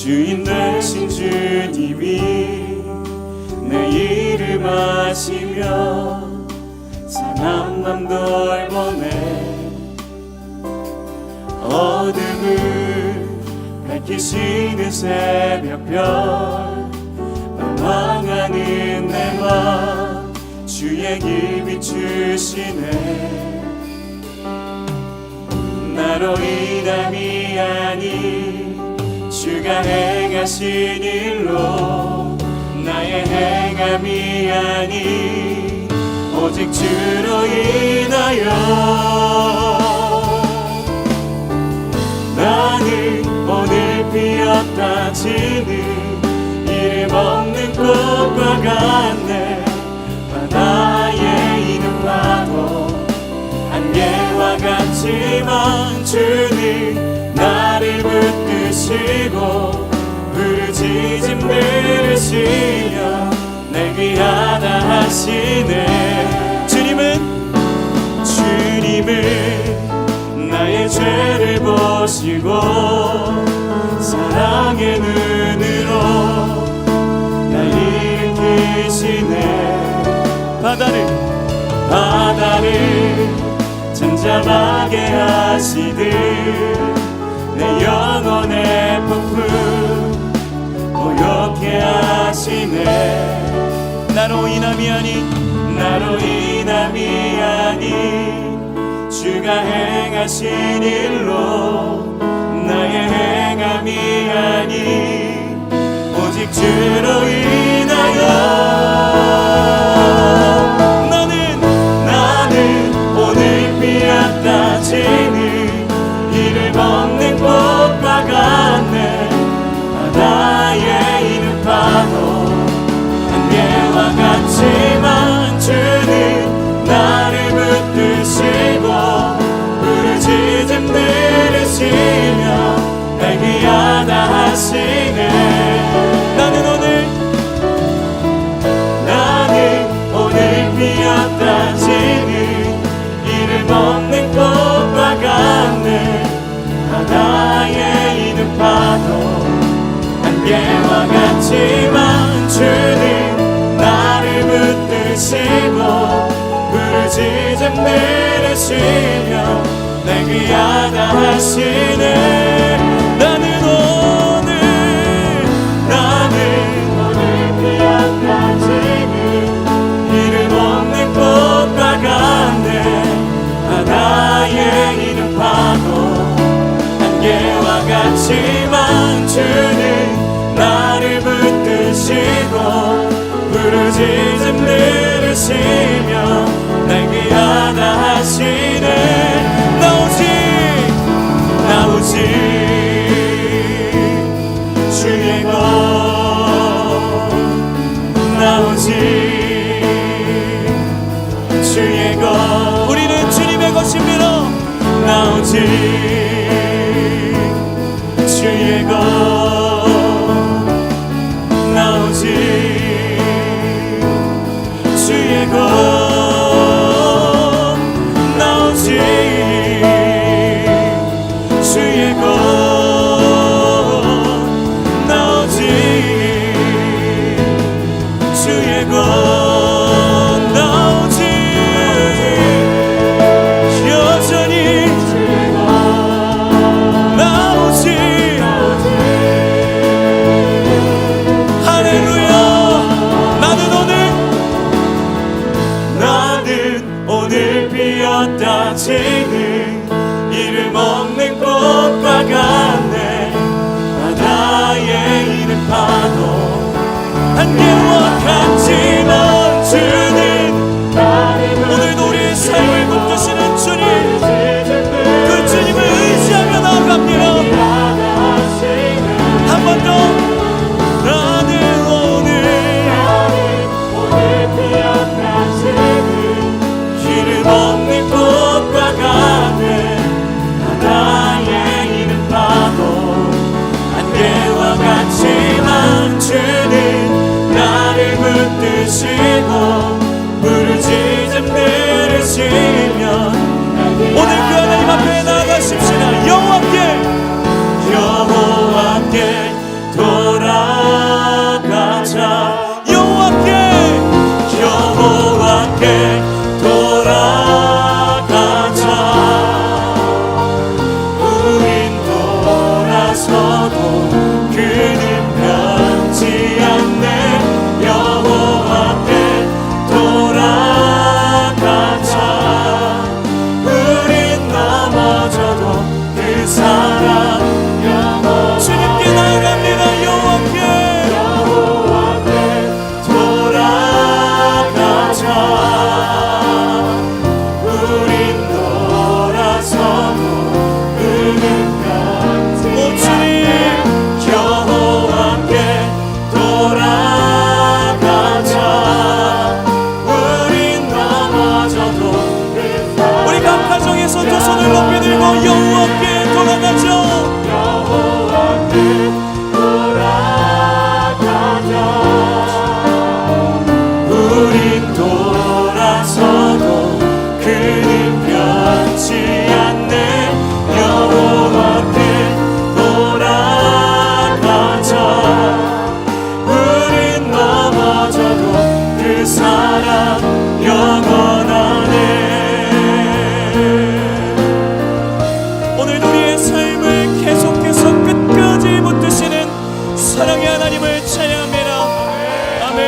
주인 되신 주님이 내 이름 아시며 상한 맘 돌보네. 어둠을 밝히시는 새벽별 방황하는 내 맘 주의 비추시네. 나로 인함이 아니 주가 행하신 일로 나의 행함이 아니 오직 주로 인하여 나는 오늘 피었다 지는 이름 없는 꽃과 같네. 바다에 있는 파도 안개와 같지만 주는 나를 붙드시고 부르짖음 들으시며 내 귀하다 하시네. 주님은 나의 죄를 보시고 사랑의 눈으로 날 일으키시네. 바다를 잠잠하게 하시듯 내 영혼의 폭풍 고요케 하시네. 나로 인함이 아니 주가 행하신 일로 나의 행함이 아니 오직 주로 인하여 나는 오늘 피었다 지는 이름 없는 꽃과 같네. 바다에 있는 파도 안개와 같지만 주는 나를 붙드시고 부르짖음 들으시며 날 귀하다 하시네. 나는 오늘 피었다 지는 이름 없는 꽃과 같네. 바다에 있는 파도 안개와 같지만 주는 나를 붙드시고 부르짖음 들으시며 날 귀하다 하시네. 나는 오늘 피었다 지는 이름 없는 꽃과 같네. 바다에 있는 파도 안개와 같지만 주는 나를 붙드시고 부르짖음 들으시며 날 귀하다 하시네. 나 오직 주의 것, 나 오직 주의 것. 우리는 주님의 것입니다. 나 오직 주의 것, 나 오직 주의 것, 나 오직 주의 것, 나 오직 주의 것, 나 오직 여전히 나 오직 할렐루야. 나는 오늘 피었다 지는 이름 없는 꽃과 같네. 바다에 있는 파도 안개와 같지만 주는 오늘도 우리의 삶을 붙드시는 주님, 그 주님을 의지하며 나아갑니다. 한 번 더. 나는 오늘 피었다 지는 이름 없는 꽃과 같네. 바다에 있는 파도 안개와 같지만 주는 나를 붙드시고 돌아서도 그는 변치 않네. 여호와께 돌아가자. 우린 넘어져도 그 사랑 영원하네. 오늘도 우리의 삶을 계속해서 끝까지 붙드시는 사랑의 하나님을 찬양합니다. 아멘.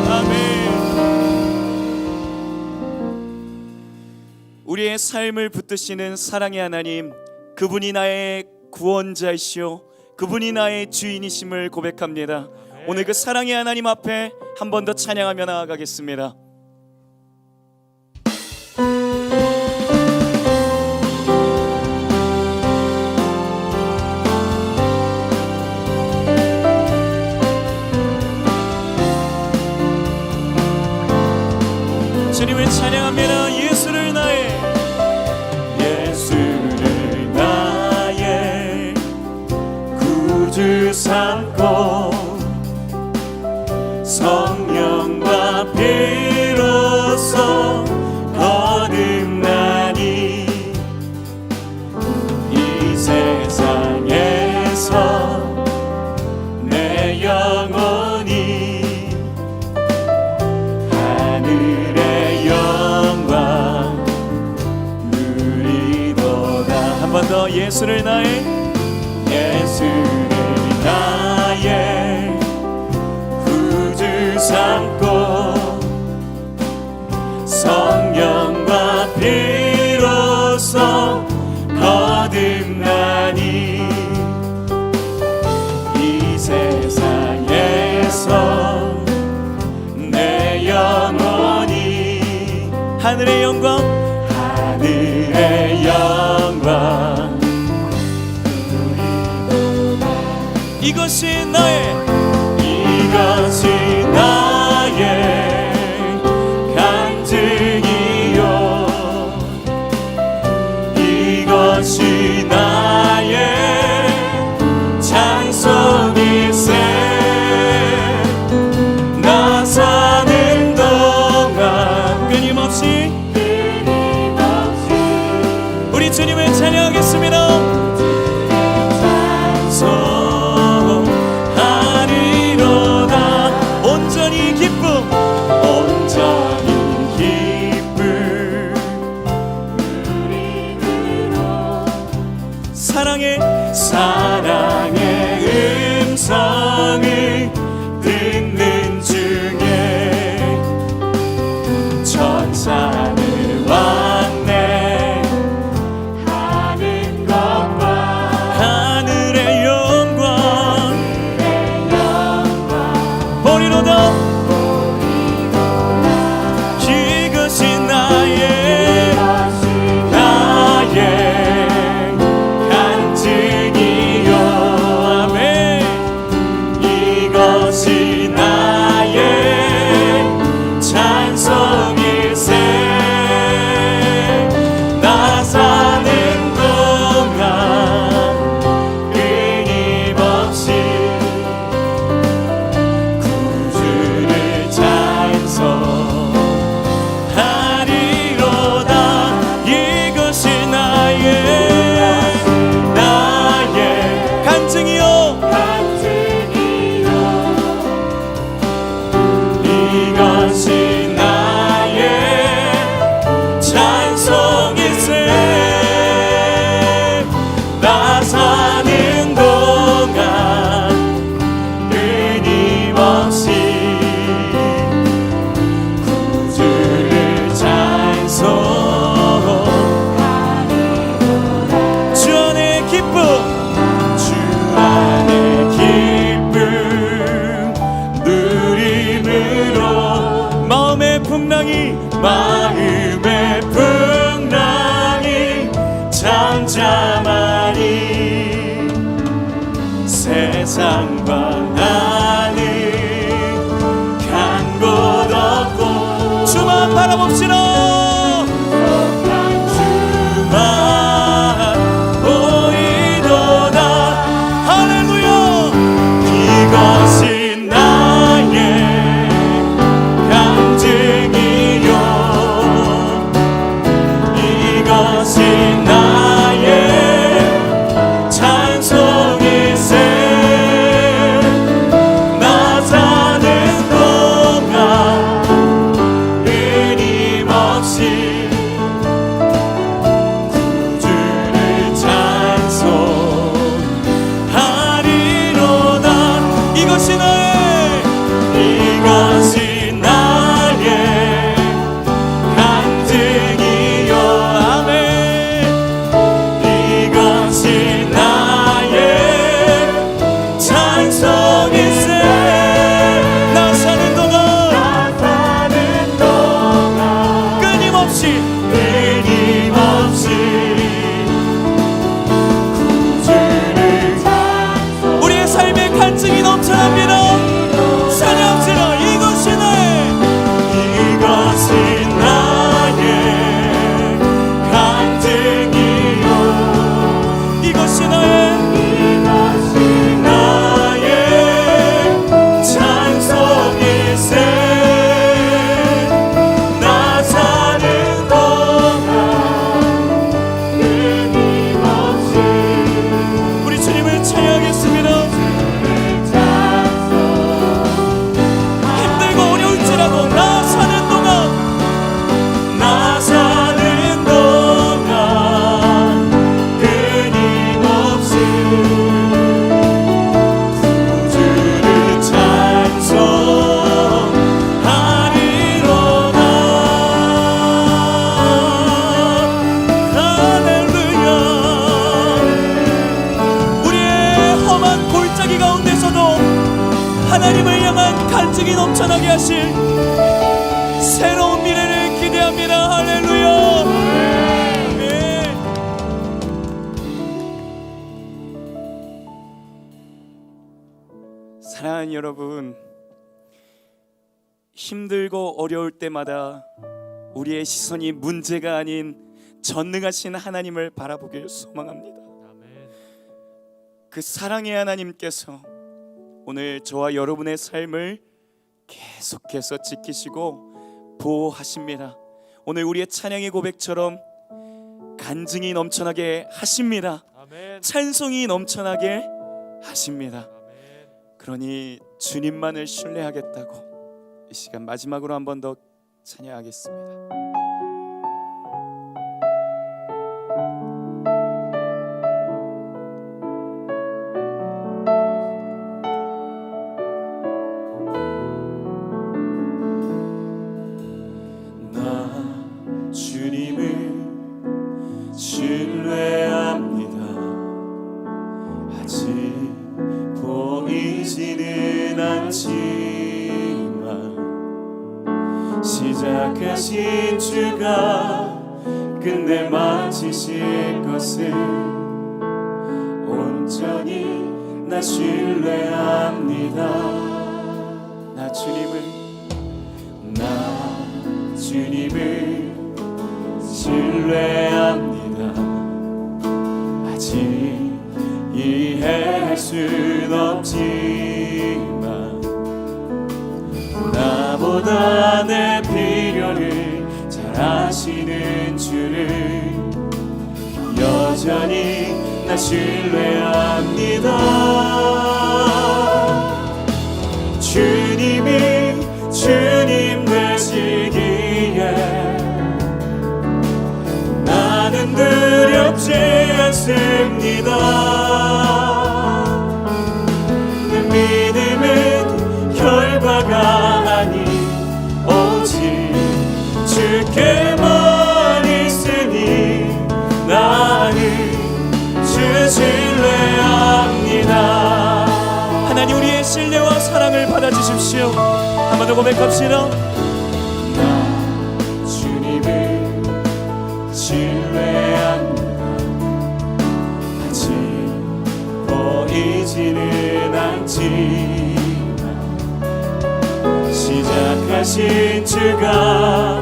아멘. 우리의 삶을 붙드시는 사랑의 하나님, 그분이 나의 구원자이시오, 그분이 나의 주인이심을 고백합니다. 오늘 그 사랑의 하나님 앞에 한 번 더 찬양하며 나아가겠습니다. 주님을 찬양합니다. 예수를 나의 구주 삼고 성령과 피로써 거듭나니 이 세상에서 내 영혼이 하늘의 영광 누리도다. 한 번 더. 예수를 나의 구주 삼고 성령과 피로써 거듭나니 이 세상에서 내 영혼이 하늘의 영광 이것이 나의 간증이요, 이것이 나의 찬송일세. 나 사는 동안 끊임없이 우리 주님을 찬양하겠습니다. 사랑의 음성을 듣는 중에 천사를 왔네 하는 것과 하늘의 영광 보리로다. 이것이 나의 마음의 풍랑이 잠잠하니 세상과 나는 간 곳 없고 주만 바라봅시다. 주만 보이도다. 할렐루야. 이것이 나의 하실 새로운 미래를 기대합니다. 할렐루야. 아멘. 사랑하는 여러분, 힘들고 어려울 때마다 우리의 시선이 문제가 아닌 전능하신 하나님을 바라보길 소망합니다. 그 사랑의 하나님께서 오늘 저와 여러분의 삶을 계속해서 지키시고 보호하십니다. 오늘 우리의 찬양의 고백처럼 간증이 넘쳐나게 하십니다. 찬송이 넘쳐나게 하십니다. 그러니 주님만을 신뢰하겠다고 이 시간 마지막으로 한 번 더 찬양하겠습니다. 시작하신 주가 끝내 마치실 것을 온전히 나 신뢰합니다. 나 주님을 신뢰합니다. 아직 이해할 순 없지만 나보다 내 필요를 잘 아시는 주를 여전히 나 신뢰합니다. 주님이 주님 되시기에 나는 두렵지 않습니다. 내 믿음은 결과가 아닌 오직 주께만 있으니 나는 주 신뢰합니다. 하나님, 우리의 신뢰와 사랑을 받아주십시오. 한 번 더 고백합시다. 나 주님을 신뢰합니다. 아직 보이지는 않지만 시작하신 주가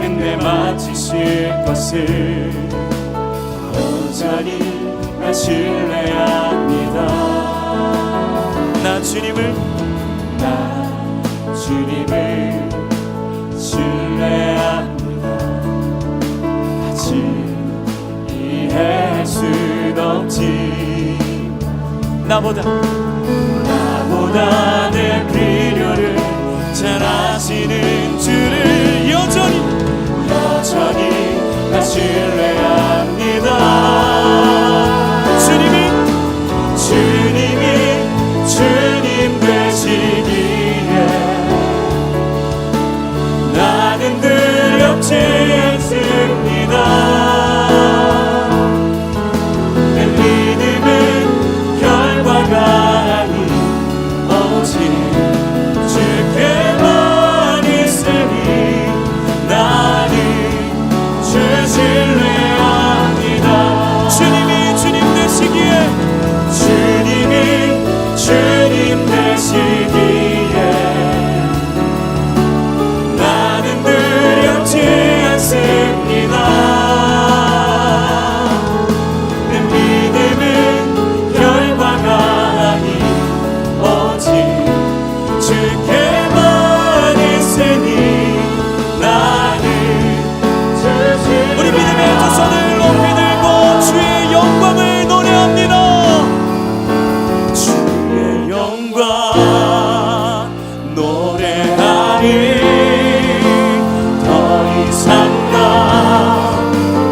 끝내 마치실 것을 여전히 나 신뢰합니다. 나 주님을 신뢰합니다. 아직 이해할 순 없지만 나보다 내 필요를 잘 아시는 주를 여전히 나 신뢰합니다. 주님 되시기에 나는 두렵지 않습니다. 내 믿음은 결과가 아닌 오직 주께만 있으니 나는 주 신뢰합니다. 주님이 주님 되시기에 나는 두렵지 않습니다. 내 믿음은 결과가 아닌 오직 주께만 있으니 나는 우리 믿음의 두 손을 높이 들고 주의 영광을 노래합니다. 노래하리 더 이상 나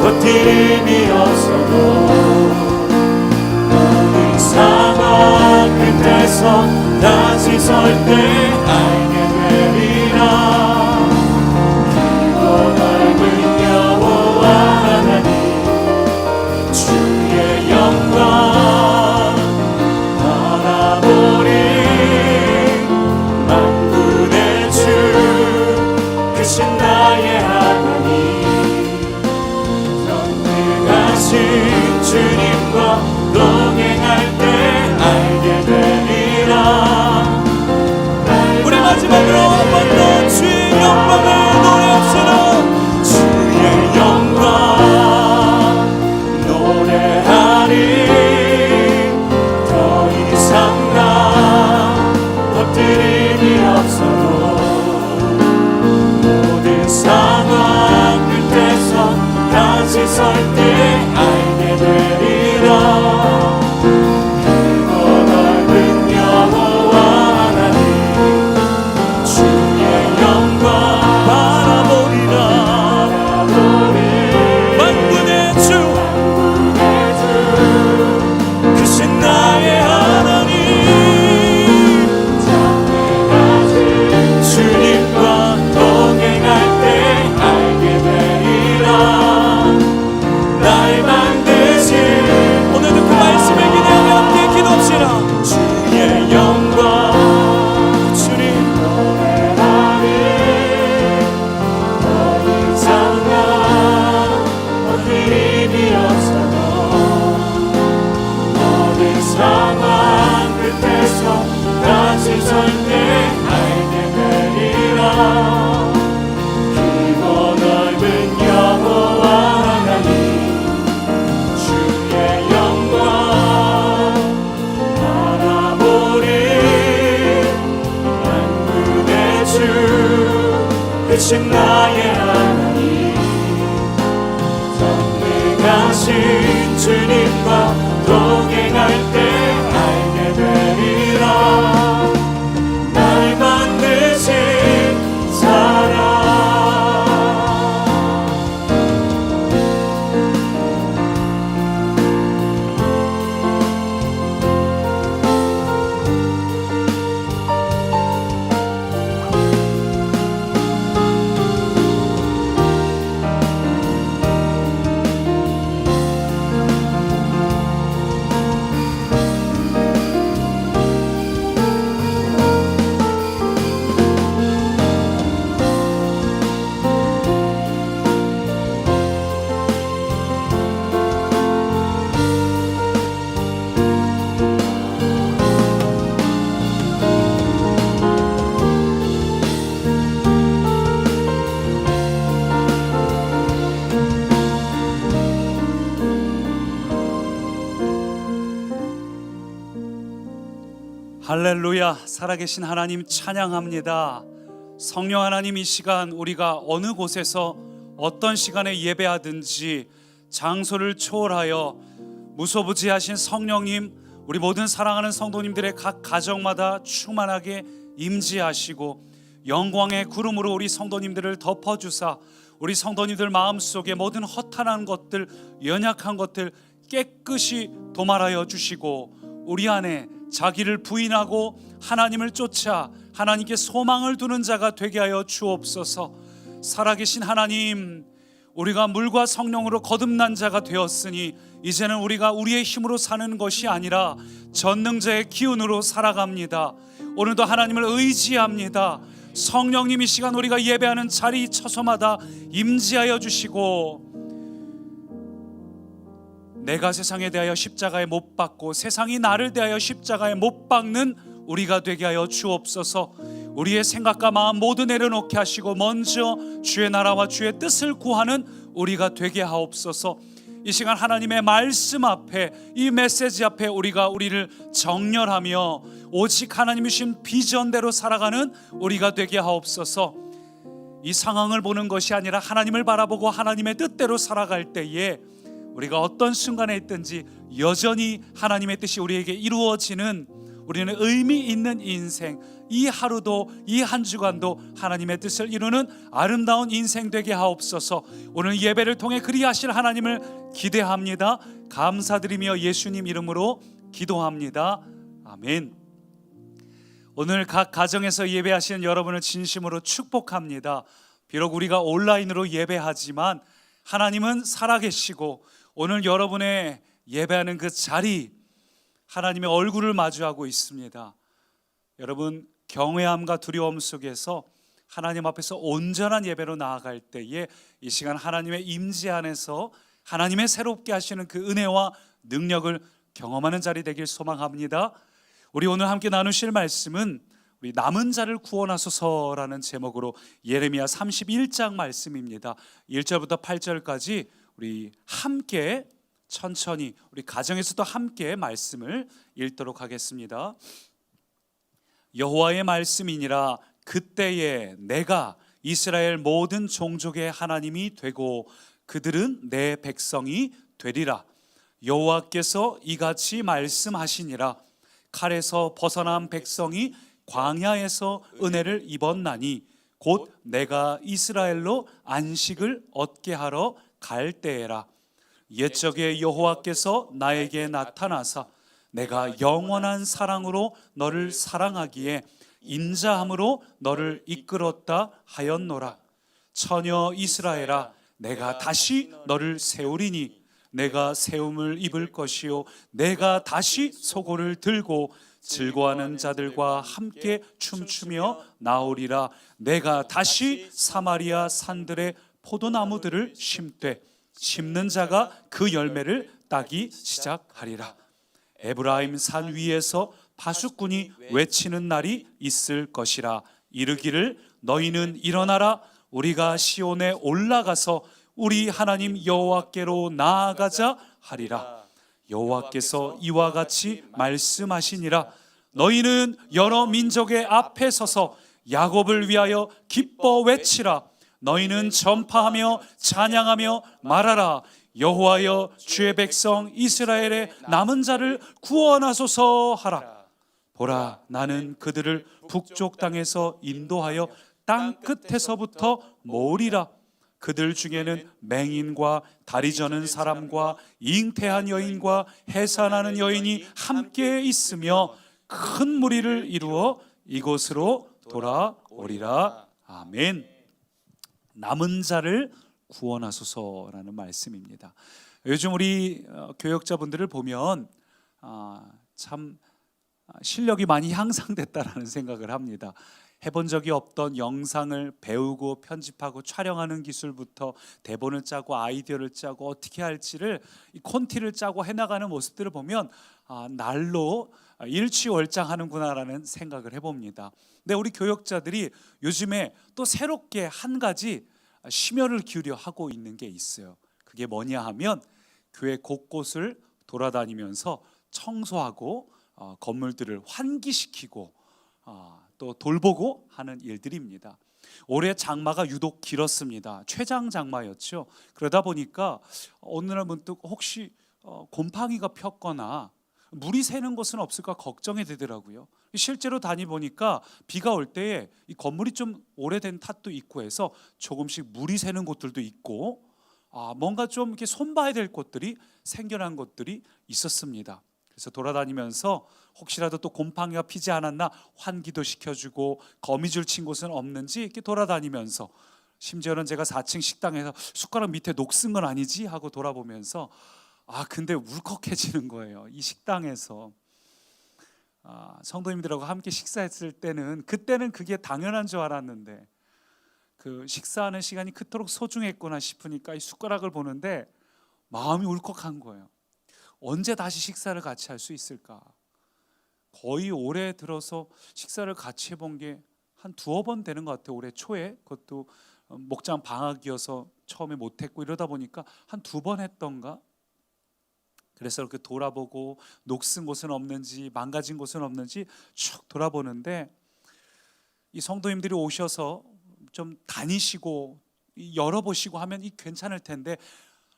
버팀이 없어도 모든 상황 끝에서 다시 설 때 알게 되리라. 길고 넓은 여호와 하나님 주의 영광 바라보리. 만군의 주 되신 나의 하나님, 전능하신 주님과 동행할 때 알게 되리라. 날 만드신 사랑. 할렐루야. 살아계신 하나님 찬양합니다. 성령 하나님, 이 시간 우리가 어느 곳에서 어떤 시간에 예배하든지 장소를 초월하여 무소부지하신 성령님, 우리 모든 사랑하는 성도님들의 각 가정마다 충만하게 임재하시고 영광의 구름으로 우리 성도님들을 덮어주사 우리 성도님들 마음속에 모든 허탄한 것들, 연약한 것들 깨끗이 도말하여 주시고 우리 안에 자기를 부인하고 하나님을 쫓아 하나님께 소망을 두는 자가 되게 하여 주옵소서. 살아계신 하나님, 우리가 물과 성령으로 거듭난 자가 되었으니 이제는 우리가 우리의 힘으로 사는 것이 아니라 전능자의 기운으로 살아갑니다. 오늘도 하나님을 의지합니다. 성령님, 이 시간 우리가 예배하는 자리 처소마다 임재하여 주시고 내가 세상에 대하여 십자가에 못 박고 세상이 나를 대하여 십자가에 못 박는 우리가 되게 하여 주옵소서. 우리의 생각과 마음 모두 내려놓게 하시고 먼저 주의 나라와 주의 뜻을 구하는 우리가 되게 하옵소서. 이 시간 하나님의 말씀 앞에, 이 메시지 앞에 우리가 우리를 정렬하며 오직 하나님이 주신 비전대로 살아가는 우리가 되게 하옵소서. 이 상황을 보는 것이 아니라 하나님을 바라보고 하나님의 뜻대로 살아갈 때에 우리가 어떤 순간에 있든지 여전히 하나님의 뜻이 우리에게 이루어지는, 우리는 의미 있는 인생, 이 하루도 이 한 주간도 하나님의 뜻을 이루는 아름다운 인생 되게 하옵소서. 오늘 예배를 통해 그리하실 하나님을 기대합니다. 감사드리며 예수님 이름으로 기도합니다. 아멘. 오늘 각 가정에서 예배하시는 여러분을 진심으로 축복합니다. 비록 우리가 온라인으로 예배하지만 하나님은 살아계시고 오늘 여러분의 예배하는 그 자리, 하나님의 얼굴을 마주하고 있습니다. 여러분, 경외함과 두려움 속에서 하나님 앞에서 온전한 예배로 나아갈 때에 이 시간 하나님의 임재 안에서 하나님의 새롭게 하시는 그 은혜와 능력을 경험하는 자리 되길 소망합니다. 우리 오늘 함께 나누실 말씀은 우리 남은 자를 구원하소서라는 제목으로 예레미야 31장 말씀입니다. 1절부터 8절까지 우리 함께 천천히 우리 가정에서도 함께 말씀을 읽도록 하겠습니다. 여호와의 말씀이니라. 그때에 내가 이스라엘 모든 종족의 하나님이 되고 그들은 내 백성이 되리라. 여호와께서 이같이 말씀하시니라. 칼에서 벗어난 백성이 광야에서 은혜를 입었나니 곧 내가 이스라엘로 안식을 얻게 하러 갈 때에라. 옛적에 여호와께서 나에게 나타나사 내가 영원한 사랑으로 너를 사랑하기에 인자함으로 너를 이끌었다 하였노라. 처녀 이스라엘아, 내가 다시 너를 세우리니 내가 세움을 입을 것이요 내가 다시 소고를 들고 즐거워하는 자들과 함께 춤추며 나오리라. 내가 다시 사마리아 산들의 포도나무들을 심는 자가 그 열매를 따기 시작하리라. 에브라임 산 위에서 파수꾼이 외치는 날이 있을 것이라. 이르기를 너희는 일어나라. 우리가 시온에 올라가서 우리 하나님 여호와께로 나아가자 하리라. 여호와께서 이와 같이 말씀하시니라. 너희는 여러 민족의 앞에 서서 야곱을 위하여 기뻐 외치라. 너희는 전파하며 찬양하며 말하라. 여호와여, 주의 백성 이스라엘의 남은 자를 구원하소서 하라. 보라, 나는 그들을 북쪽 땅에서 인도하여 땅 끝에서부터 모으리라. 그들 중에는 맹인과 다리 저는 사람과 잉태한 여인과 해산하는 여인이 함께 있으며 큰 무리를 이루어 이곳으로 돌아오리라. 아멘. 남은 자를 구원하소서라는 말씀입니다. 요즘 우리 교역자분들을 보면 참 실력이 많이 향상됐다라는 생각을 합니다. 해본 적이 없던 영상을 배우고 편집하고 촬영하는 기술부터 대본을 짜고 아이디어를 짜고 어떻게 할지를 이 콘티를 짜고 해나가는 모습들을 보면 날로 일취월장하는구나라는 생각을 해봅니다. 근데 우리 교역자들이 요즘에 또 새롭게 한 가지 심혈을 기울여 하고 있는 게 있어요. 그게 뭐냐 하면 교회 곳곳을 돌아다니면서 청소하고 건물들을 환기시키고 또 돌보고 하는 일들입니다. 올해 장마가 유독 길었습니다. 최장 장마였죠. 그러다 보니까 어느 날 문득 혹시 곰팡이가 폈거나 물이 새는 곳은 없을까 걱정이 되더라고요. 실제로 다니보니까 비가 올 때에 이 건물이 좀 오래된 탓도 있고 해서 조금씩 물이 새는 곳들도 있고 뭔가 좀 이렇게 손봐야 될 곳들이 생겨난 곳들이 있었습니다. 그래서 돌아다니면서 혹시라도 또 곰팡이가 피지 않았나 환기도 시켜주고 거미줄 친 곳은 없는지 이렇게 돌아다니면서, 심지어는 제가 4층 식당에서 숟가락 밑에 녹 쓴 건 아니지 하고 돌아보면서 근데 울컥해지는 거예요. 이 식당에서 성도님들하고 함께 식사했을 때는 그때는 그게 당연한 줄 알았는데 그 식사하는 시간이 그토록 소중했구나 싶으니까 이 숟가락을 보는데 마음이 울컥한 거예요. 언제 다시 식사를 같이 할 수 있을까? 거의 올해 들어서 식사를 같이 해본 게 한 두어 번 되는 것 같아요. 올해 초에 그것도 목장 방학이어서 처음에 못했고 이러다 보니까 한 두 번 했던가. 그래서 이렇게 돌아보고 녹슨 곳은 없는지 망가진 곳은 없는지 쭉 돌아보는데 이 성도님들이 오셔서 좀 다니시고 열어보시고 하면 괜찮을 텐데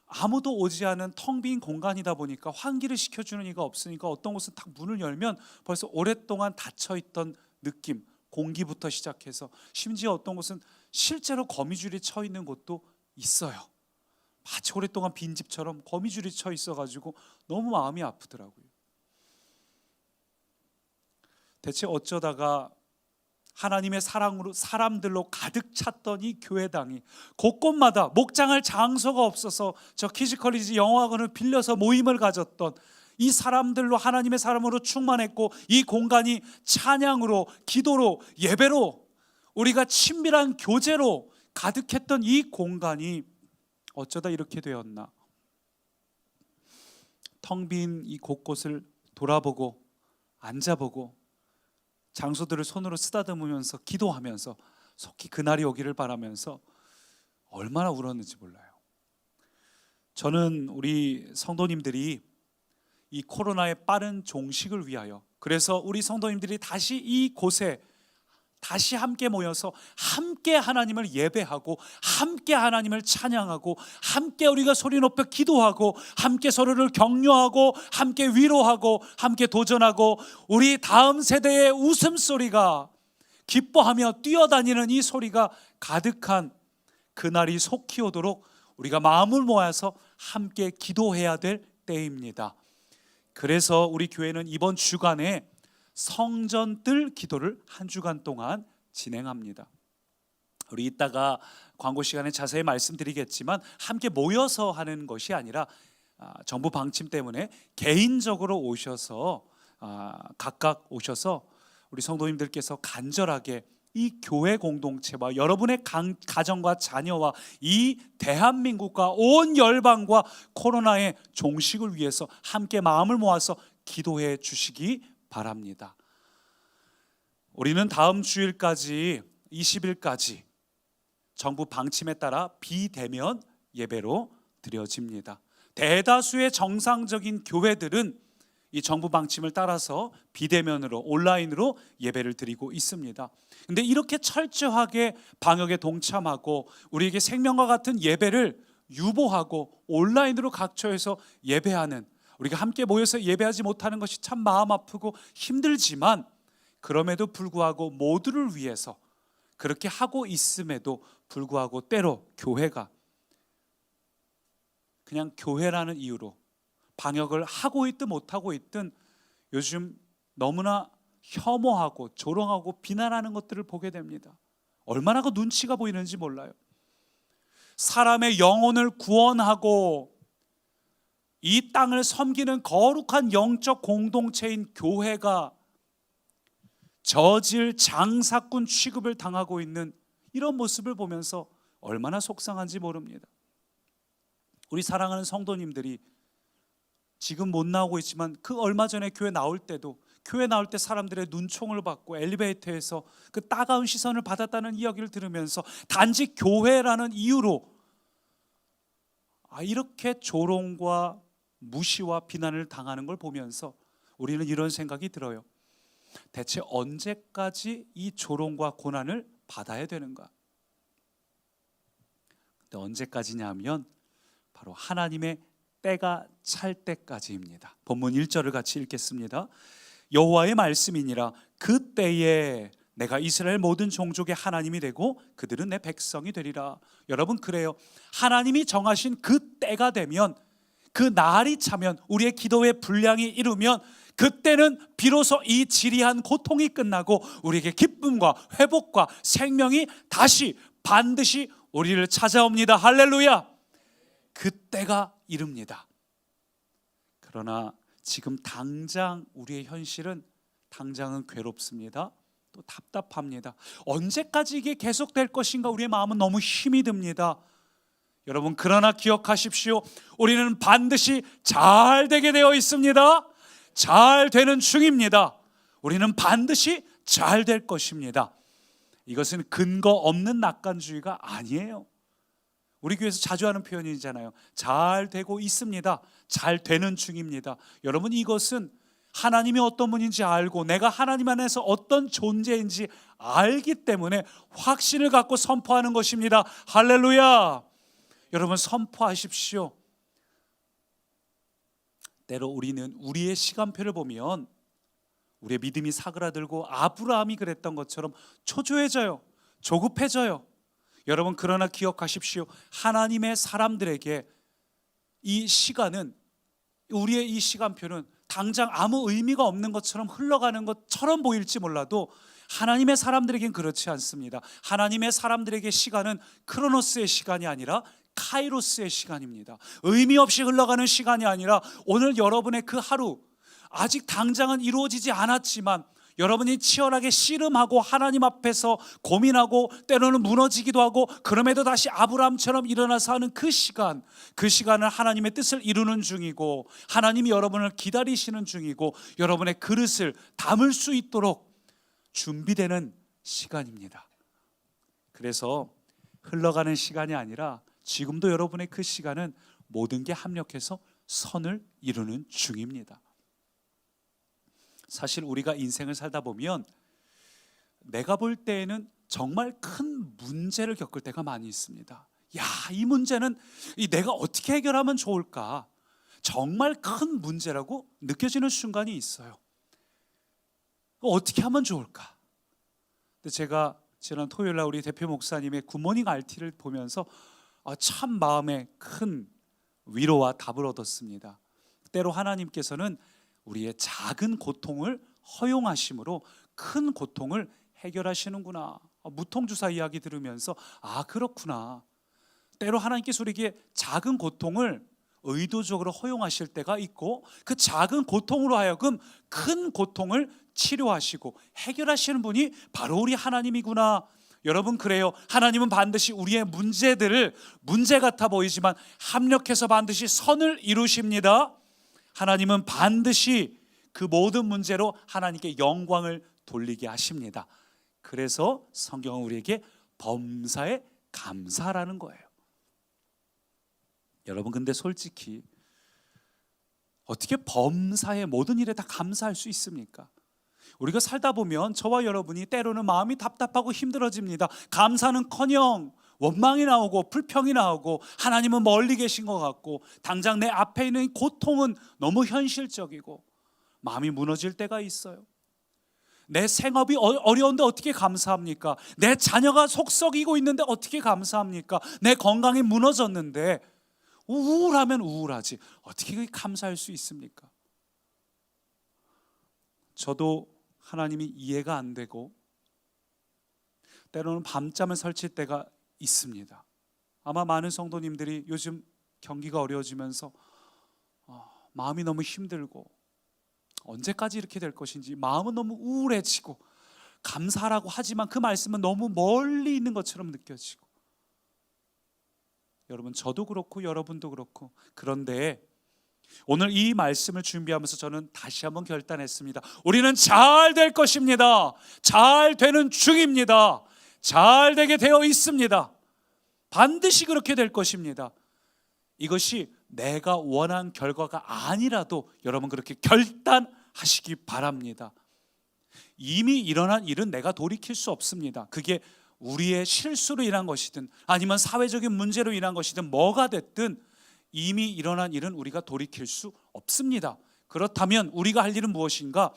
아무도 오지 않은 텅 빈 공간이다 보니까 환기를 시켜주는 이가 없으니까 어떤 곳은 딱 문을 열면 벌써 오랫동안 닫혀있던 느낌, 공기부터 시작해서 심지어 어떤 곳은 실제로 거미줄이 쳐 있는 곳도 있어요. 마치 오랫동안 빈 집처럼 거미줄이 쳐 있어가지고 너무 마음이 아프더라고요. 대체 어쩌다가 하나님의 사랑으로 사람들로 가득 찼던 이 교회당이 곳곳마다 목장할 장소가 없어서 저 키즈컬리지 영어학원을 빌려서 모임을 가졌던 이 사람들로, 하나님의 사람으로 충만했고 이 공간이 찬양으로, 기도로, 예배로, 우리가 친밀한 교제로 가득했던 이 공간이 어쩌다 이렇게 되었나? 텅 빈 이 곳곳을 돌아보고 앉아보고 장소들을 손으로 쓰다듬으면서 기도하면서 속히 그날이 오기를 바라면서 얼마나 울었는지 몰라요. 저는 우리 성도님들이 이 코로나의 빠른 종식을 위하여, 그래서 우리 성도님들이 다시 이곳에 다시 함께 모여서 함께 하나님을 예배하고 함께 하나님을 찬양하고 함께 우리가 소리 높여 기도하고 함께 서로를 격려하고 함께 위로하고 함께 도전하고 우리 다음 세대의 웃음소리가, 기뻐하며 뛰어다니는 이 소리가 가득한 그날이 속히 오도록 우리가 마음을 모아서 함께 기도해야 될 때입니다. 그래서 우리 교회는 이번 주간에 성전들 기도를 한 주간 동안 진행합니다. 우리 이따가 광고 시간에 자세히 말씀드리겠지만 함께 모여서 하는 것이 아니라 정부 방침 때문에 개인적으로 오셔서 각각 오셔서 우리 성도님들께서 간절하게 이 교회 공동체와 여러분의 가정과 자녀와 이 대한민국과 온 열방과 코로나의 종식을 위해서 함께 마음을 모아서 기도해 주시기 바랍니다. 우리는 다음 주일까지 20일까지 정부 방침에 따라 비대면 예배로 드려집니다. 대다수의 정상적인 교회들은 이 정부 방침을 따라서 비대면으로 온라인으로 예배를 드리고 있습니다. 근데 이렇게 철저하게 방역에 동참하고 우리에게 생명과 같은 예배를 유보하고 온라인으로 각처에서 예배하는, 우리가 함께 모여서 예배하지 못하는 것이 참 마음 아프고 힘들지만, 그럼에도 불구하고 모두를 위해서 그렇게 하고 있음에도 불구하고 때로 교회가 그냥 교회라는 이유로 방역을 하고 있든 못하고 있든 요즘 너무나 혐오하고 조롱하고 비난하는 것들을 보게 됩니다. 얼마나 그 눈치가 보이는지 몰라요. 사람의 영혼을 구원하고 이 땅을 섬기는 거룩한 영적 공동체인 교회가 저질 장사꾼 취급을 당하고 있는 이런 모습을 보면서 얼마나 속상한지 모릅니다. 우리 사랑하는 성도님들이 지금 못 나오고 있지만 그 얼마 전에 교회 나올 때도, 교회 나올 때 사람들의 눈총을 받고 엘리베이터에서 그 따가운 시선을 받았다는 이야기를 들으면서 단지 교회라는 이유로 이렇게 조롱과 무시와 비난을 당하는 걸 보면서 우리는 이런 생각이 들어요. 대체 언제까지 이 조롱과 고난을 받아야 되는가? 근데 언제까지냐면 바로 하나님의 때가 찰 때까지입니다. 본문 1절을 같이 읽겠습니다. 여호와의 말씀이니라. 그 때에 내가 이스라엘 모든 종족의 하나님이 되고 그들은 내 백성이 되리라. 여러분, 그래요. 하나님이 정하신 그 때가 되면, 그 날이 차면, 우리의 기도의 분량이 이루면, 그때는 비로소 이 지리한 고통이 끝나고 우리에게 기쁨과 회복과 생명이 다시 반드시 우리를 찾아옵니다. 할렐루야. 그때가 이릅니다. 그러나 지금 당장 우리의 현실은 당장은 괴롭습니다. 또 답답합니다. 언제까지 이게 계속될 것인가 우리의 마음은 너무 힘이 듭니다. 여러분, 그러나 기억하십시오. 우리는 반드시 잘 되게 되어 있습니다. 잘 되는 중입니다. 우리는 반드시 잘 될 것입니다. 이것은 근거 없는 낙관주의가 아니에요. 우리 교회에서 자주 하는 표현이잖아요. 잘 되고 있습니다. 잘 되는 중입니다. 여러분, 이것은 하나님이 어떤 분인지 알고 내가 하나님 안에서 어떤 존재인지 알기 때문에 확신을 갖고 선포하는 것입니다. 할렐루야. 여러분, 선포하십시오. 때로 우리는 우리의 시간표를 보면 우리의 믿음이 사그라들고 아브라함이 그랬던 것처럼 초조해져요. 조급해져요. 여러분, 그러나 기억하십시오. 하나님의 사람들에게 이 시간은, 우리의 이 시간표는 당장 아무 의미가 없는 것처럼 흘러가는 것처럼 보일지 몰라도 하나님의 사람들에겐 그렇지 않습니다. 하나님의 사람들에게 시간은 크로노스의 시간이 아니라 카이로스의 시간입니다. 의미 없이 흘러가는 시간이 아니라 오늘 여러분의 그 하루, 아직 당장은 이루어지지 않았지만 여러분이 치열하게 씨름하고 하나님 앞에서 고민하고 때로는 무너지기도 하고 그럼에도 다시 아브라함처럼 일어나서 하는 그 시간을 하나님의 뜻을 이루는 중이고, 하나님이 여러분을 기다리시는 중이고, 여러분의 그릇을 담을 수 있도록 준비되는 시간입니다. 그래서 흘러가는 시간이 아니라 지금도 여러분의 그 시간은 모든 게 합력해서 선을 이루는 중입니다. 사실 우리가 인생을 살다 보면 내가 볼 때에는 정말 큰 문제를 겪을 때가 많이 있습니다. 이 문제는 내가 어떻게 해결하면 좋을까? 정말 큰 문제라고 느껴지는 순간이 있어요. 어떻게 하면 좋을까? 근데 제가 지난 토요일 날 우리 대표 목사님의 굿모닝 RT를 보면서 참 마음에 큰 위로와 답을 얻었습니다. 때로 하나님께서는 우리의 작은 고통을 허용하심으로 큰 고통을 해결하시는구나. 무통주사 이야기 들으면서 그렇구나. 때로 하나님께서 우리에게 작은 고통을 의도적으로 허용하실 때가 있고, 그 작은 고통으로 하여금 큰 고통을 치료하시고 해결하시는 분이 바로 우리 하나님이구나. 여러분, 그래요. 하나님은 반드시 우리의 문제들을 문제 같아 보이지만 합력해서 반드시 선을 이루십니다. 하나님은 반드시 그 모든 문제로 하나님께 영광을 돌리게 하십니다. 그래서 성경은 우리에게 범사에 감사라는 거예요. 여러분, 근데 솔직히 어떻게 범사의 모든 일에 다 감사할 수 있습니까? 우리가 살다 보면 저와 여러분이 때로는 마음이 답답하고 힘들어집니다. 감사는커녕 원망이 나오고 불평이 나오고 하나님은 멀리 계신 것 같고 당장 내 앞에 있는 고통은 너무 현실적이고 마음이 무너질 때가 있어요. 내 생업이 어려운데 어떻게 감사합니까? 내 자녀가 속썩이고 있는데 어떻게 감사합니까? 내 건강이 무너졌는데 우울하면 우울하지 어떻게 감사할 수 있습니까? 저도 하나님이 이해가 안 되고 때로는 밤잠을 설칠 때가 있습니다. 아마 많은 성도님들이 요즘 경기가 어려워지면서 마음이 너무 힘들고 언제까지 이렇게 될 것인지 마음은 너무 우울해지고 감사라고 하지만 그 말씀은 너무 멀리 있는 것처럼 느껴지고 여러분 저도 그렇고 여러분도 그렇고 그런데 오늘 이 말씀을 준비하면서 저는 다시 한번 결단했습니다. 우리는 잘 될 것입니다. 잘 되는 중입니다. 잘 되게 되어 있습니다. 반드시 그렇게 될 것입니다. 이것이 내가 원한 결과가 아니라도 여러분 그렇게 결단하시기 바랍니다. 이미 일어난 일은 내가 돌이킬 수 없습니다. 그게 우리의 실수로 인한 것이든 아니면 사회적인 문제로 인한 것이든 뭐가 됐든 이미 일어난 일은 우리가 돌이킬 수 없습니다. 그렇다면 우리가 할 일은 무엇인가?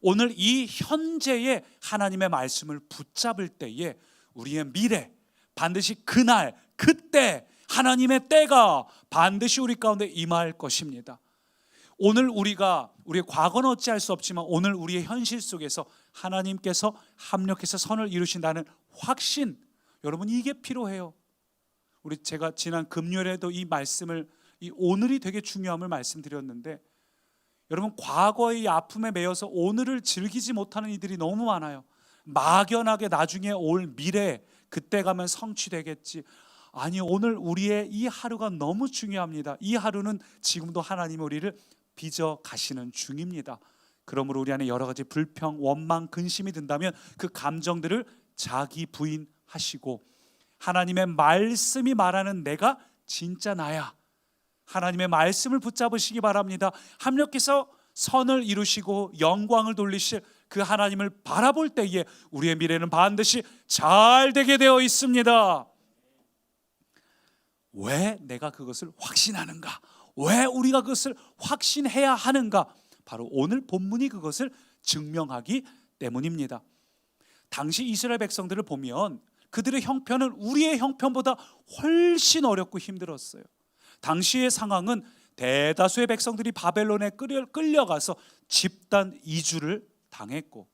오늘 이 현재의 하나님의 말씀을 붙잡을 때에 우리의 미래, 반드시 그날, 그때 하나님의 때가 반드시 우리 가운데 임할 것입니다. 오늘 우리의 과거는 어찌할 수 없지만 오늘 우리의 현실 속에서 하나님께서 합력해서 선을 이루신다는 확신, 여러분 이게 필요해요. 제가 지난 금요일에도 이 말씀을 이 오늘이 되게 중요함을 말씀드렸는데 여러분 과거의 아픔에 매여서 오늘을 즐기지 못하는 이들이 너무 많아요. 막연하게 나중에 올 미래 그때 가면 성취되겠지. 아니 오늘 우리의 이 하루가 너무 중요합니다. 이 하루는 지금도 하나님이 우리를 빚어 가시는 중입니다. 그러므로 우리 안에 여러 가지 불평, 원망, 근심이 든다면 그 감정들을 자기 부인하시고 하나님의 말씀이 말하는 내가 진짜 나야. 하나님의 말씀을 붙잡으시기 바랍니다. 합력해서 선을 이루시고 영광을 돌리실 그 하나님을 바라볼 때에 우리의 미래는 반드시 잘 되게 되어 있습니다. 왜 내가 그것을 확신하는가? 왜 우리가 그것을 확신해야 하는가? 바로 오늘 본문이 그것을 증명하기 때문입니다. 당시 이스라엘 백성들을 보면 그들의 형편은 우리의 형편보다 훨씬 어렵고 힘들었어요. 당시의 상황은 대다수의 백성들이 바벨론에 끌려가서 집단 이주를 당했고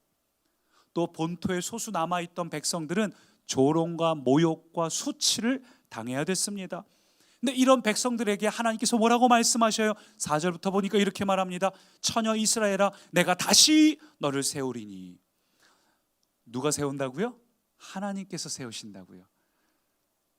또 본토에 소수 남아있던 백성들은 조롱과 모욕과 수치를 당해야 됐습니다. 근데 이런 백성들에게 하나님께서 뭐라고 말씀하셔요? 4절부터 보니까 이렇게 말합니다. 처녀 이스라엘아 내가 다시 너를 세우리니. 누가 세운다고요? 하나님께서 세우신다고요.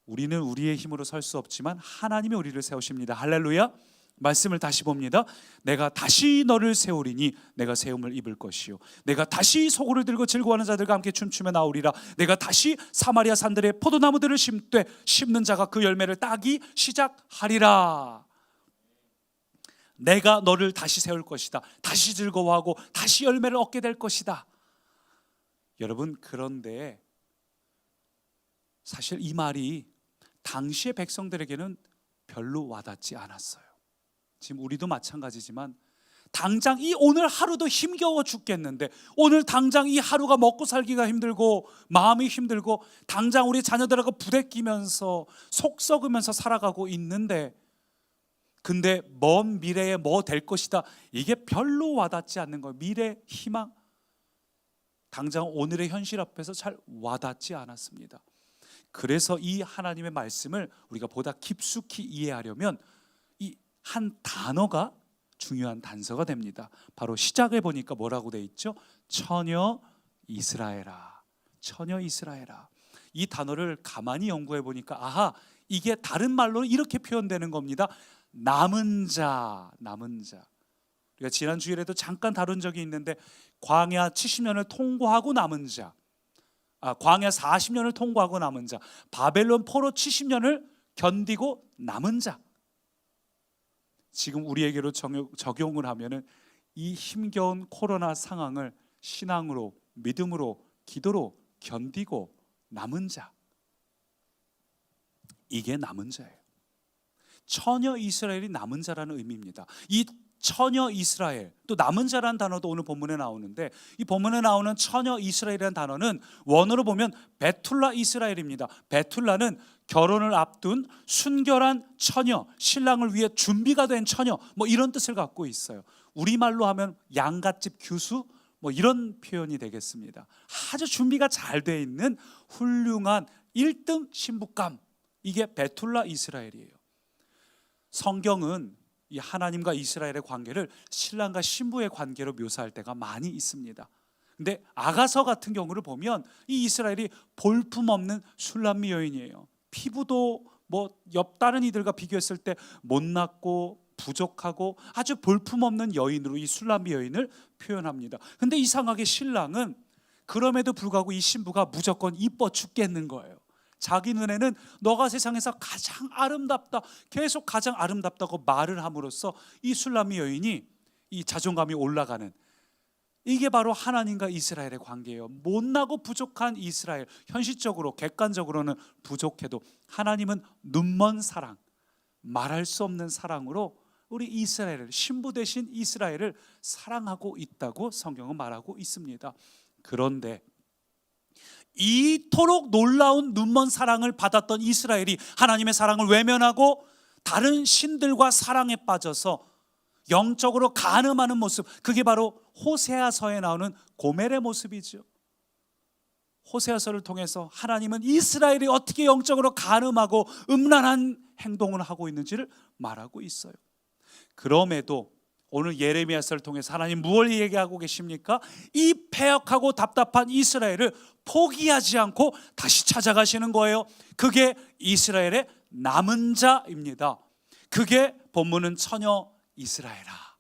우리는 우리의 힘으로 설 수 없지만 하나님이 우리를 세우십니다. 할렐루야. 말씀을 다시 봅니다. 내가 다시 너를 세우리니 내가 세움을 입을 것이요 내가 다시 소고를 들고 즐거워하는 자들과 함께 춤추며 나오리라. 내가 다시 사마리아 산들의 포도나무들을 심되 심는 자가 그 열매를 따기 시작하리라. 내가 너를 다시 세울 것이다. 다시 즐거워하고 다시 열매를 얻게 될 것이다. 여러분 그런데 사실 이 말이 당시의 백성들에게는 별로 와닿지 않았어요. 지금 우리도 마찬가지지만 당장 이 오늘 하루도 힘겨워 죽겠는데 오늘 당장 이 하루가 먹고 살기가 힘들고 마음이 힘들고 당장 우리 자녀들하고 부대끼면서 속 썩으면서 살아가고 있는데 근데 먼 미래에 뭐 될 것이다 이게 별로 와닿지 않는 거예요. 미래 희망 당장 오늘의 현실 앞에서 잘 와닿지 않았습니다. 그래서 이 하나님의 말씀을 우리가 보다 깊숙이 이해하려면 이 한 단어가 중요한 단서가 됩니다. 바로 시작에 보니까 뭐라고 돼 있죠? 처녀 이스라엘아. 처녀 이스라엘아. 이 단어를 가만히 연구해 보니까 아하 이게 다른 말로는 이렇게 표현되는 겁니다. 남은 자, 남은 자. 우리가 지난 주일에도 잠깐 다룬 적이 있는데 광야 70년을 통과하고 남은 자, 광야 40년을 통과하고 남은 자, 바벨론 포로 70년을 견디고 남은 자. 지금 우리에게로 적용을 하면은 이 힘겨운 코로나 상황을 신앙으로, 믿음으로, 기도로 견디고 남은 자, 이게 남은 자예요. 처녀 이스라엘이 남은 자라는 의미입니다. 이 처녀 이스라엘, 또 남은 자라는 단어도 오늘 본문에 나오는데, 이 본문에 나오는 처녀 이스라엘이라는 단어는 원어로 보면 베툴라 이스라엘입니다. 베툴라는 결혼을 앞둔 순결한 처녀, 신랑을 위해 준비가 된 처녀, 뭐 이런 뜻을 갖고 있어요. 우리말로 하면 양갓집 규수, 뭐 이런 표현이 되겠습니다. 아주 준비가 잘 돼 있는 훌륭한 1등 신부감, 이게 베툴라 이스라엘이에요. 성경은 이 하나님과 이스라엘의 관계를 신랑과 신부의 관계로 묘사할 때가 많이 있습니다. 근데 아가서 같은 경우를 보면 이 이스라엘이 볼품없는 술람미 여인이에요. 피부도 뭐 옆 다른 이들과 비교했을 때 못났고 부족하고 아주 볼품없는 여인으로 이 술람미 여인을 표현합니다. 근데 이상하게 신랑은 그럼에도 불구하고 이 신부가 무조건 이뻐 죽겠는 거예요. 자기 눈에는 너가 세상에서 가장 아름답다, 계속 가장 아름답다고 말을 함으로써 이 술람미 여인이 이 자존감이 올라가는, 이게 바로 하나님과 이스라엘의 관계예요. 못나고 부족한 이스라엘, 현실적으로 객관적으로는 부족해도 하나님은 눈먼 사랑, 말할 수 없는 사랑으로 우리 이스라엘을, 신부 대신 이스라엘을 사랑하고 있다고 성경은 말하고 있습니다. 그런데 이토록 놀라운 눈먼 사랑을 받았던 이스라엘이 하나님의 사랑을 외면하고 다른 신들과 사랑에 빠져서 영적으로 간음하는 모습, 그게 바로 호세아서에 나오는 고멜의 모습이죠. 호세아서를 통해서 하나님은 이스라엘이 어떻게 영적으로 간음하고 음란한 행동을 하고 있는지를 말하고 있어요. 그럼에도 오늘 예레미야서를 통해서 하나님 무엇을 얘기하고 계십니까? 이 패역하고 답답한 이스라엘을 포기하지 않고 다시 찾아가시는 거예요. 그게 이스라엘의 남은 자입니다. 그게 본문은 처녀 이스라엘아,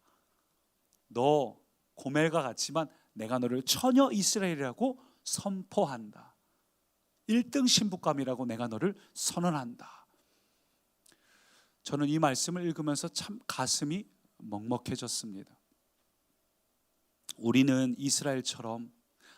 너 고멜과 같지만 내가 너를 처녀 이스라엘이라고 선포한다. 1등 신부감이라고 내가 너를 선언한다. 저는 이 말씀을 읽으면서 참 가슴이 먹먹해졌습니다. 우리는 이스라엘처럼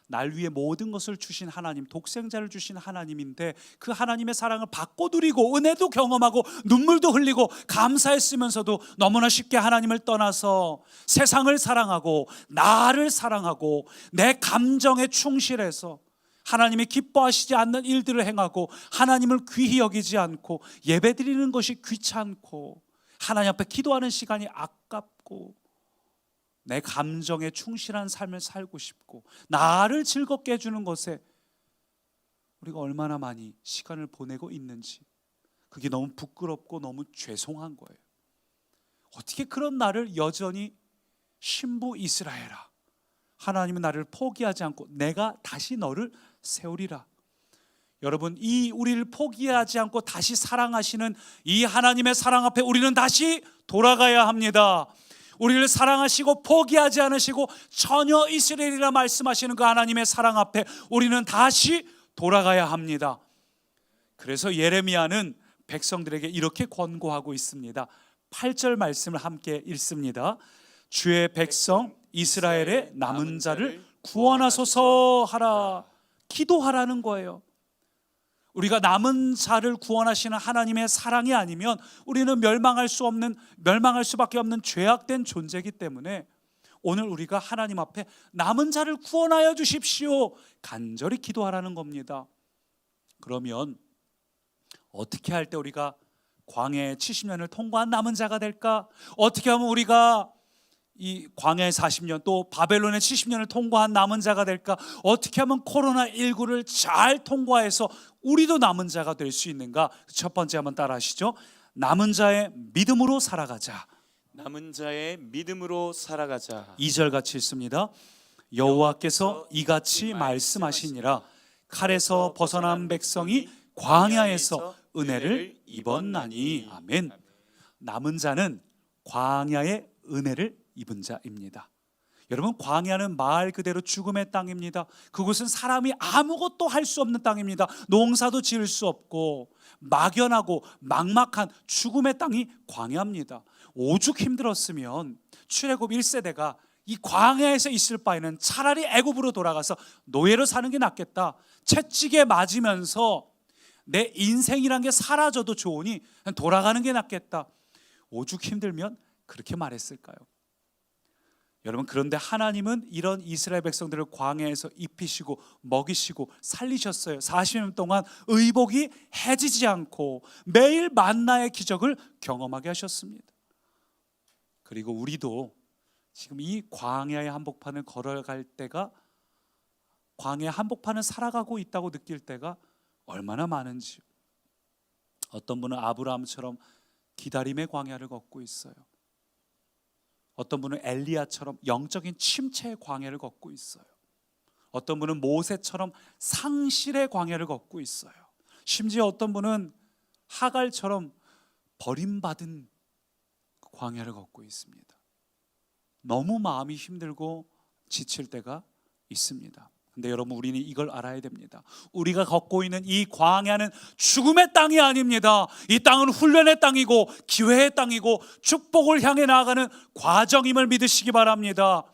날 위해 모든 것을 주신 하나님, 독생자를 주신 하나님인데 그 하나님의 사랑을 받고 누리고 은혜도 경험하고 눈물도 흘리고 감사했으면서도 너무나 쉽게 하나님을 떠나서 세상을 사랑하고 나를 사랑하고 내 감정에 충실해서 하나님이 기뻐하시지 않는 일들을 행하고 하나님을 귀히 여기지 않고 예배드리는 것이 귀찮고 하나님 앞에 기도하는 시간이 아깝고 내 감정에 충실한 삶을 살고 싶고 나를 즐겁게 해주는 것에 우리가 얼마나 많이 시간을 보내고 있는지, 그게 너무 부끄럽고 너무 죄송한 거예요. 어떻게 그런 나를 여전히 신부 이스라엘아, 하나님은 나를 포기하지 않고 내가 다시 너를 세우리라. 여러분, 이 우리를 포기하지 않고 다시 사랑하시는 이 하나님의 사랑 앞에 우리는 다시 돌아가야 합니다. 우리를 사랑하시고 포기하지 않으시고 처녀 이스라엘이라 말씀하시는 그 하나님의 사랑 앞에 우리는 다시 돌아가야 합니다. 그래서 예레미야는 백성들에게 이렇게 권고하고 있습니다. 8절 말씀을 함께 읽습니다. 주의 백성 이스라엘의 남은 자를 구원하소서 하라. 기도하라는 거예요. 우리가 남은 자를 구원하시는 하나님의 사랑이 아니면 우리는 멸망할 수밖에 없는 죄악된 존재이기 때문에 오늘 우리가 하나님 앞에 남은 자를 구원하여 주십시오, 간절히 기도하라는 겁니다. 그러면 어떻게 할 때 우리가 광야의 70년을 통과한 남은 자가 될까? 어떻게 하면 우리가 이 광야의 40년 또 바벨론의 70년을 통과한 남은 자가 될까? 어떻게 하면 코로나19를 잘 통과해서 우리도 남은 자가 될 수 있는가? 첫 번째 한번 따라 하시죠. 남은 자의 믿음으로 살아가자. 남은 자의 믿음으로 살아가자. 2절 같이 읽습니다. 여호와께서 이같이 말씀하시니라. 칼에서 벗어난 백성이 광야에서 은혜를 입었나니. 아멘. 남은 자는 광야의 은혜를 입은 자입니다. 여러분, 광야는 말 그대로 죽음의 땅입니다. 그곳은 사람이 아무것도 할 수 없는 땅입니다. 농사도 지을 수 없고 막연하고 막막한 죽음의 땅이 광야입니다. 오죽 힘들었으면 출애굽 1세대가 이 광야에서 있을 바에는 차라리 애굽으로 돌아가서 노예로 사는 게 낫겠다, 채찍에 맞으면서 내 인생이란 게 사라져도 좋으니 그냥 돌아가는 게 낫겠다, 오죽 힘들면 그렇게 말했을까요? 여러분, 그런데 하나님은 이런 이스라엘 백성들을 광야에서 입히시고 먹이시고 살리셨어요. 40년 동안 의복이 해지지 않고 매일 만나의 기적을 경험하게 하셨습니다. 그리고 우리도 지금 이 광야의 한복판을 걸어갈 때가, 광야의 한복판을 살아가고 있다고 느낄 때가 얼마나 많은지. 어떤 분은 아브라함처럼 기다림의 광야를 걷고 있어요. 어떤 분은 엘리야처럼 영적인 침체의 광야를 걷고 있어요. 어떤 분은 모세처럼 상실의 광야를 걷고 있어요. 심지어 어떤 분은 하갈처럼 버림받은 광야를 걷고 있습니다. 너무 마음이 힘들고 지칠 때가 있습니다. 근데 여러분, 우리는 이걸 알아야 됩니다. 우리가 걷고 있는 이 광야는 죽음의 땅이 아닙니다. 이 땅은 훈련의 땅이고 기회의 땅이고 축복을 향해 나아가는 과정임을 믿으시기 바랍니다.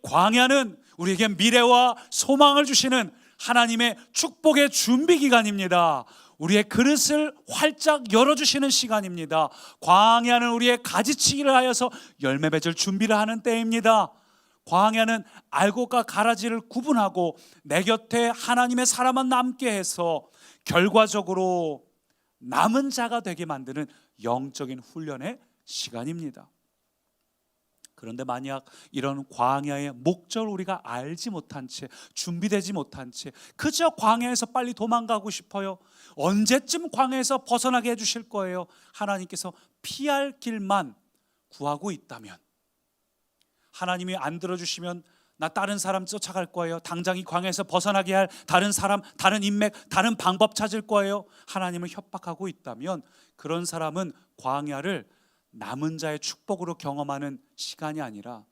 광야는 우리에게 미래와 소망을 주시는 하나님의 축복의 준비 기간입니다. 우리의 그릇을 활짝 열어주시는 시간입니다. 광야는 우리의 가지치기를 하여서 열매 맺을 준비를 하는 때입니다. 광야는 알곡과 가라지를 구분하고 내 곁에 하나님의 사람만 남게 해서 결과적으로 남은 자가 되게 만드는 영적인 훈련의 시간입니다. 그런데 만약 이런 광야의 목적을 우리가 알지 못한 채, 준비되지 못한 채 그저 광야에서 빨리 도망가고 싶어요. 언제쯤 광야에서 벗어나게 해주실 거예요? 하나님께서 피할 길만 구하고 있다면, 하나님이 안 들어주시면 나 다른 사람 쫓아갈 거예요, 당장 이 광야에서 벗어나게 할 다른 사람, 다른 인맥, 다른 방법 찾을 거예요, 하나님을 협박하고 있다면, 그런 사람은 광야를 남은 자의 축복으로 경험하는 시간이 아니라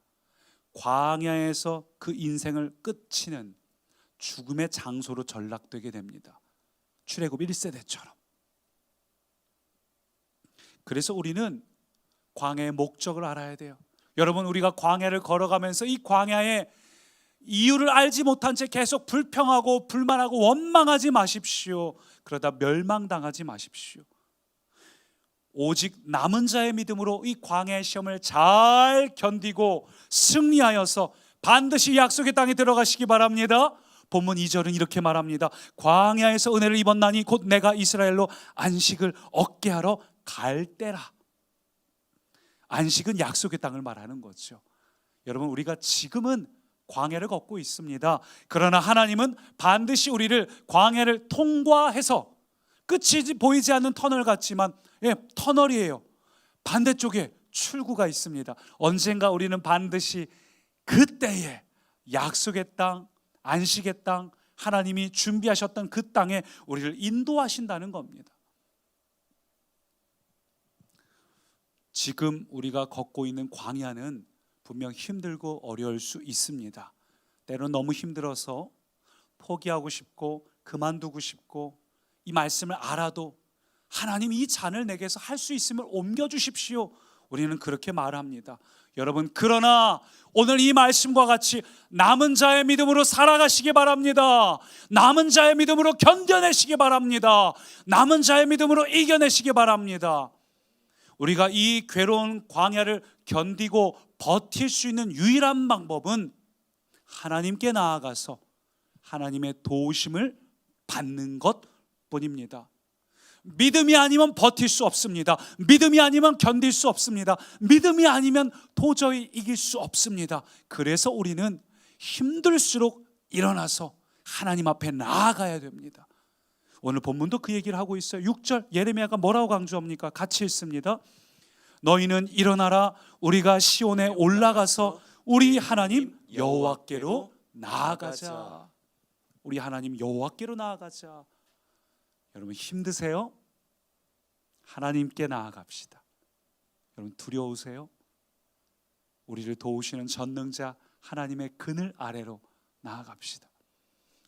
광야에서 그 인생을 끝이는 죽음의 장소로 전락되게 됩니다. 출애굽 1세대처럼. 그래서 우리는 광야의 목적을 알아야 돼요. 여러분, 우리가 광야를 걸어가면서 이 광야의 이유를 알지 못한 채 계속 불평하고 불만하고 원망하지 마십시오. 그러다 멸망당하지 마십시오. 오직 남은 자의 믿음으로 이 광야의 시험을 잘 견디고 승리하여서 반드시 약속의 땅에 들어가시기 바랍니다. 본문 2절은 이렇게 말합니다. 광야에서 은혜를 입었나니 곧 내가 이스라엘로 안식을 얻게 하러 갈 때라. 안식은 약속의 땅을 말하는 거죠. 여러분, 우리가 지금은 광야를 걷고 있습니다. 그러나 하나님은 반드시 우리를 광야를 통과해서, 끝이 보이지 않는 터널 같지만 터널이에요. 반대쪽에 출구가 있습니다. 언젠가 우리는 반드시 그때에 약속의 땅, 안식의 땅, 하나님이 준비하셨던 그 땅에 우리를 인도하신다는 겁니다. 지금 우리가 걷고 있는 광야는 분명 힘들고 어려울 수 있습니다. 때로는 너무 힘들어서 포기하고 싶고 그만두고 싶고, 이 말씀을 알아도 하나님 이 잔을 내게서 할 수 있음을 옮겨주십시오, 우리는 그렇게 말합니다. 여러분, 그러나 오늘 이 말씀과 같이 남은 자의 믿음으로 살아가시기 바랍니다. 남은 자의 믿음으로 견뎌내시기 바랍니다. 남은 자의 믿음으로 이겨내시기 바랍니다. 우리가 이 괴로운 광야를 견디고 버틸 수 있는 유일한 방법은 하나님께 나아가서 하나님의 도우심을 받는 것뿐입니다. 믿음이 아니면 버틸 수 없습니다. 믿음이 아니면 견딜 수 없습니다. 믿음이 아니면 도저히 이길 수 없습니다. 그래서 우리는 힘들수록 일어나서 하나님 앞에 나아가야 됩니다. 오늘 본문도 그 얘기를 하고 있어요. 6절 예레미야가 뭐라고 강조합니까? 같이 읽습니다. 너희는 일어나라, 우리가 시온에 올라가서 우리 하나님 여호와께로 나아가자. 우리 하나님 여호와께로 나아가자. 여러분, 힘드세요? 하나님께 나아갑시다. 여러분, 두려우세요? 우리를 도우시는 전능자 하나님의 그늘 아래로 나아갑시다.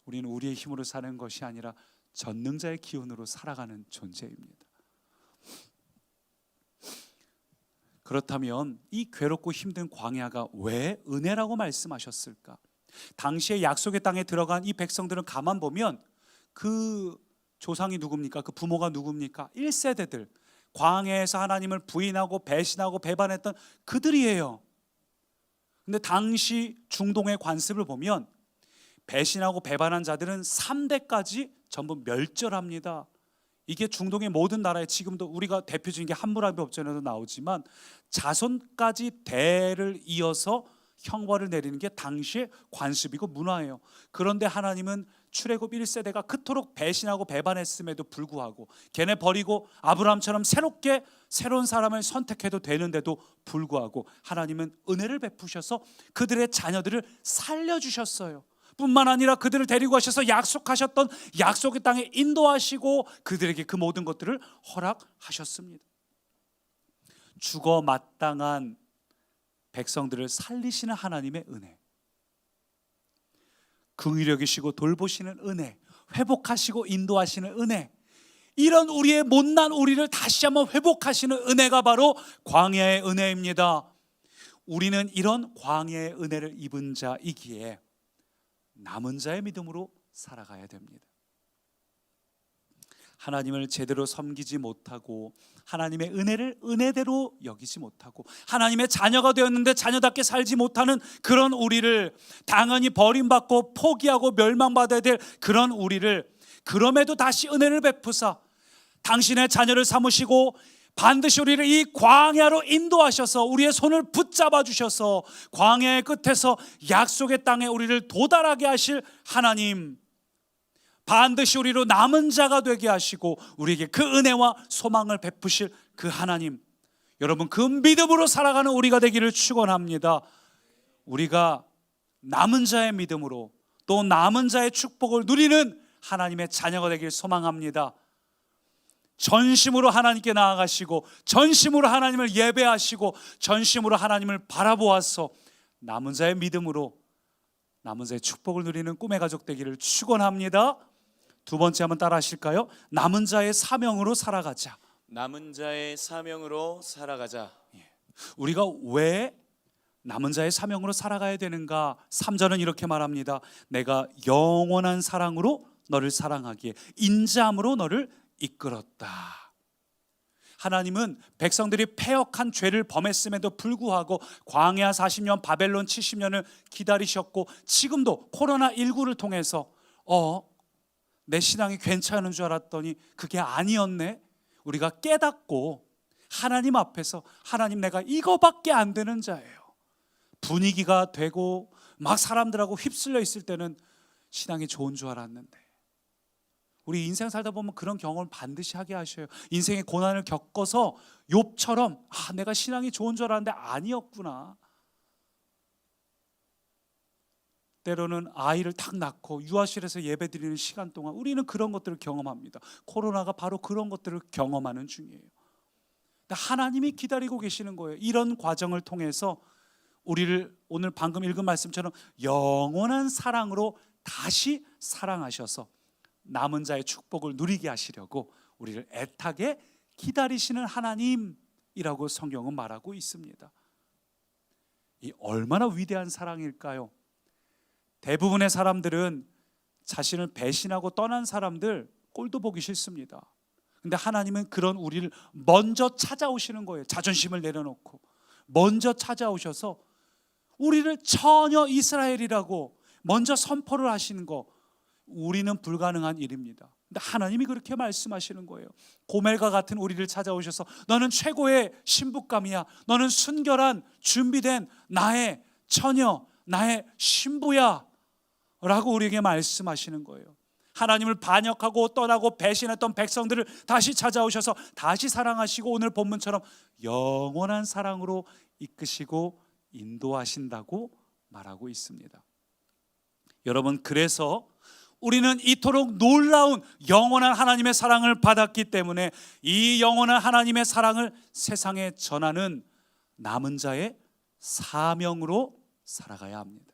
우리는 우리의 힘으로 사는 것이 아니라 전능자의 기운으로 살아가는 존재입니다. 그렇다면 이 괴롭고 힘든 광야가 왜 은혜라고 말씀하셨을까? 당시에 약속의 땅에 들어간 이 백성들은 가만 보면 그 조상이 누굽니까? 그 부모가 누굽니까? 1세대들, 광야에서 하나님을 부인하고 배신하고 배반했던 그들이에요. 근데 당시 중동의 관습을 보면 배신하고 배반한 자들은 3대까지 전부 멸절합니다. 이게 중동의 모든 나라에 지금도 우리가 대표적인 게 함무라비 법전에도 나오지만 자손까지 대를 이어서 형벌을 내리는 게 당시의 관습이고 문화예요. 그런데 하나님은 출애굽 1세대가 그토록 배신하고 배반했음에도 불구하고 걔네 버리고 아브라함처럼 새롭게 새로운 사람을 선택해도 되는데도 불구하고 하나님은 은혜를 베푸셔서 그들의 자녀들을 살려주셨어요. 뿐만 아니라 그들을 데리고 가셔서 약속하셨던 약속의 땅에 인도하시고 그들에게 그 모든 것들을 허락하셨습니다. 죽어 마땅한 백성들을 살리시는 하나님의 은혜, 긍휼히 여기시고 돌보시는 은혜, 회복하시고 인도하시는 은혜, 이런 우리의 못난 우리를 다시 한번 회복하시는 은혜가 바로 광야의 은혜입니다. 우리는 이런 광야의 은혜를 입은 자이기에 남은 자의 믿음으로 살아가야 됩니다. 하나님을 제대로 섬기지 못하고 하나님의 은혜를 은혜대로 여기지 못하고 하나님의 자녀가 되었는데 자녀답게 살지 못하는 그런 우리를, 당연히 버림받고 포기하고 멸망받아야 될 그런 우리를, 그럼에도 다시 은혜를 베푸사 당신의 자녀를 삼으시고 반드시 우리를 이 광야로 인도하셔서 우리의 손을 붙잡아 주셔서 광야의 끝에서 약속의 땅에 우리를 도달하게 하실 하나님, 반드시 우리로 남은 자가 되게 하시고 우리에게 그 은혜와 소망을 베푸실 그 하나님, 여러분 그 믿음으로 살아가는 우리가 되기를 축원합니다. 우리가 남은 자의 믿음으로 또 남은 자의 축복을 누리는 하나님의 자녀가 되기를 소망합니다. 전심으로 하나님께 나아가시고 전심으로 하나님을 예배하시고 전심으로 하나님을 바라보아서 남은 자의 믿음으로 남은 자의 축복을 누리는 꿈의 가족 되기를 축원합니다. 두 번째 한번 따라 하실까요? 남은 자의 사명으로 살아가자. 남은 자의 사명으로 살아가자. 우리가 왜 남은 자의 사명으로 살아가야 되는가? 3절은 이렇게 말합니다. 내가 영원한 사랑으로 너를 사랑하기에 인자함으로 너를 이끌었다. 하나님은 백성들이 패역한 죄를 범했음에도 불구하고 광야 40년, 바벨론 70년을 기다리셨고 지금도 코로나19를 통해서 내 신앙이 괜찮은 줄 알았더니 그게 아니었네. 우리가 깨닫고 하나님 앞에서 하나님 내가 이거밖에 안 되는 자예요. 분위기가 되고 막 사람들하고 휩쓸려 있을 때는 신앙이 좋은 줄 알았는데 우리 인생 살다 보면 그런 경험을 반드시 하게 하셔요. 인생의 고난을 겪어서 욥처럼 내가 신앙이 좋은 줄 알았는데 아니었구나. 때로는 아이를 딱 낳고 유아실에서 예배드리는 시간 동안 우리는 그런 것들을 경험합니다. 코로나가 바로 그런 것들을 경험하는 중이에요. 하나님이 기다리고 계시는 거예요. 이런 과정을 통해서 우리를 오늘 방금 읽은 말씀처럼 영원한 사랑으로 다시 사랑하셔서 남은 자의 축복을 누리게 하시려고 우리를 애타게 기다리시는 하나님이라고 성경은 말하고 있습니다. 이 얼마나 위대한 사랑일까요? 대부분의 사람들은 자신을 배신하고 떠난 사람들 꼴도 보기 싫습니다. 근데 하나님은 그런 우리를 먼저 찾아오시는 거예요. 자존심을 내려놓고 먼저 찾아오셔서 우리를 전혀 이스라엘이라고 먼저 선포를 하시는 거, 우리는 불가능한 일입니다. 근데 하나님이 그렇게 말씀하시는 거예요. 고멜과 같은 우리를 찾아오셔서 너는 최고의 신부감이야, 너는 순결한 준비된 나의 처녀, 나의 신부야 라고 우리에게 말씀하시는 거예요. 하나님을 반역하고 떠나고 배신했던 백성들을 다시 찾아오셔서 다시 사랑하시고 오늘 본문처럼 영원한 사랑으로 이끄시고 인도하신다고 말하고 있습니다. 여러분, 그래서 우리는 이토록 놀라운 영원한 하나님의 사랑을 받았기 때문에 이 영원한 하나님의 사랑을 세상에 전하는 남은 자의 사명으로 살아가야 합니다.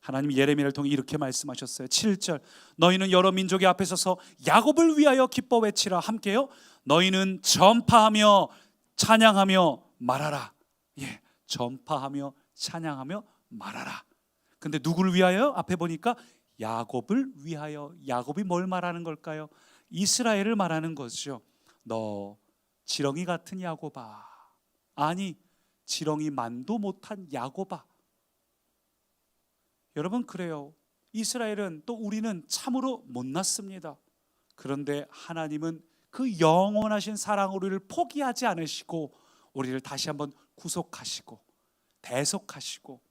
하나님이 예레미야를 통해 이렇게 말씀하셨어요. 7절, 너희는 여러 민족의 앞에 서서 야곱을 위하여 기뻐 외치라. 함께요. 너희는 전파하며 찬양하며 말하라. 예, 전파하며 찬양하며 말하라. 근데 누구를 위하여? 앞에 보니까 야곱을 위하여. 야곱이 뭘 말하는 걸까요? 이스라엘을 말하는 거죠. 너 지렁이 같은 야곱아, 아니 지렁이 만도 못한 야곱아. 여러분, 그래요. 이스라엘은, 또 우리는 참으로 못났습니다. 그런데 하나님은 그 영원하신 사랑으로 우리를 포기하지 않으시고 우리를 다시 한번 구속하시고 대속하시고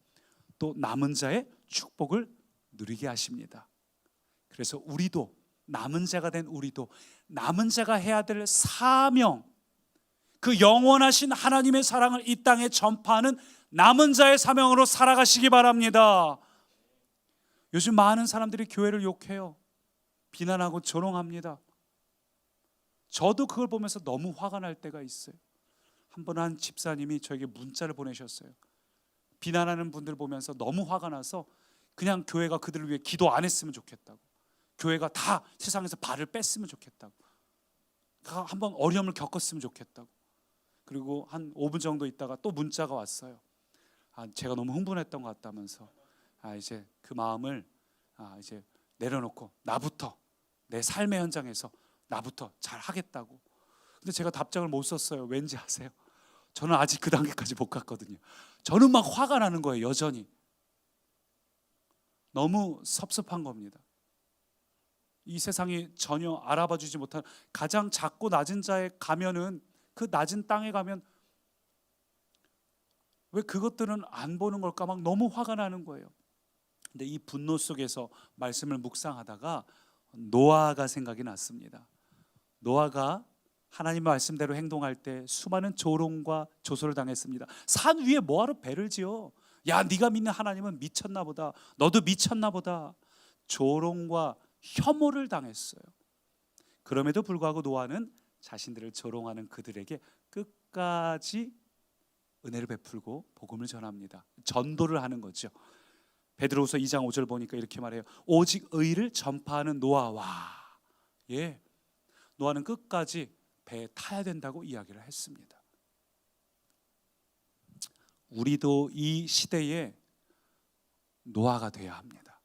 또 남은 자의 축복을 누리게 하십니다. 그래서 우리도, 남은 자가 된 우리도 남은 자가 해야 될 사명, 그 영원하신 하나님의 사랑을 이 땅에 전파하는 남은 자의 사명으로 살아가시기 바랍니다. 요즘 많은 사람들이 교회를 욕해요. 비난하고 조롱합니다. 저도 그걸 보면서 너무 화가 날 때가 있어요. 한 번 한 집사님이 저에게 문자를 보내셨어요. 비난하는 분들 보면서 너무 화가 나서 그냥 교회가 그들을 위해 기도 안 했으면 좋겠다고, 교회가 다 세상에서 발을 뺐으면 좋겠다고, 한번 어려움을 겪었으면 좋겠다고. 그리고 한 5분 정도 있다가 또 문자가 왔어요. 제가 너무 흥분했던 것 같다면서 이제 그 마음을 이제 내려놓고 나부터, 내 삶의 현장에서 나부터 잘 하겠다고. 근데 제가 답장을 못 썼어요. 왠지 아세요? 저는 아직 그 단계까지 못 갔거든요. 저는 막 화가 나는 거예요. 여전히 너무 섭섭한 겁니다. 이 세상이 전혀 알아봐 주지 못한 가장 작고 낮은 자에 가면은, 그 낮은 땅에 가면 왜 그것들은 안 보는 걸까 막 너무 화가 나는 거예요. 근데 이 분노 속에서 말씀을 묵상하다가 노아가 생각이 났습니다. 노아가 하나님 말씀대로 행동할 때 수많은 조롱과 조소를 당했습니다. 산 위에 뭐하러 배를 지어? 야, 네가 믿는 하나님은 미쳤나 보다, 너도 미쳤나 보다. 조롱과 혐오를 당했어요. 그럼에도 불구하고 노아는 자신들을 조롱하는 그들에게 끝까지 은혜를 베풀고 복음을 전합니다. 전도를 하는 거죠. 베드로후서 2장 5절 보니까 이렇게 말해요. 오직 의를 전파하는 노아와, 노아는 끝까지 배에 타야 된다고 이야기를 했습니다. 우리도 이 시대에 노아가 되어야 합니다.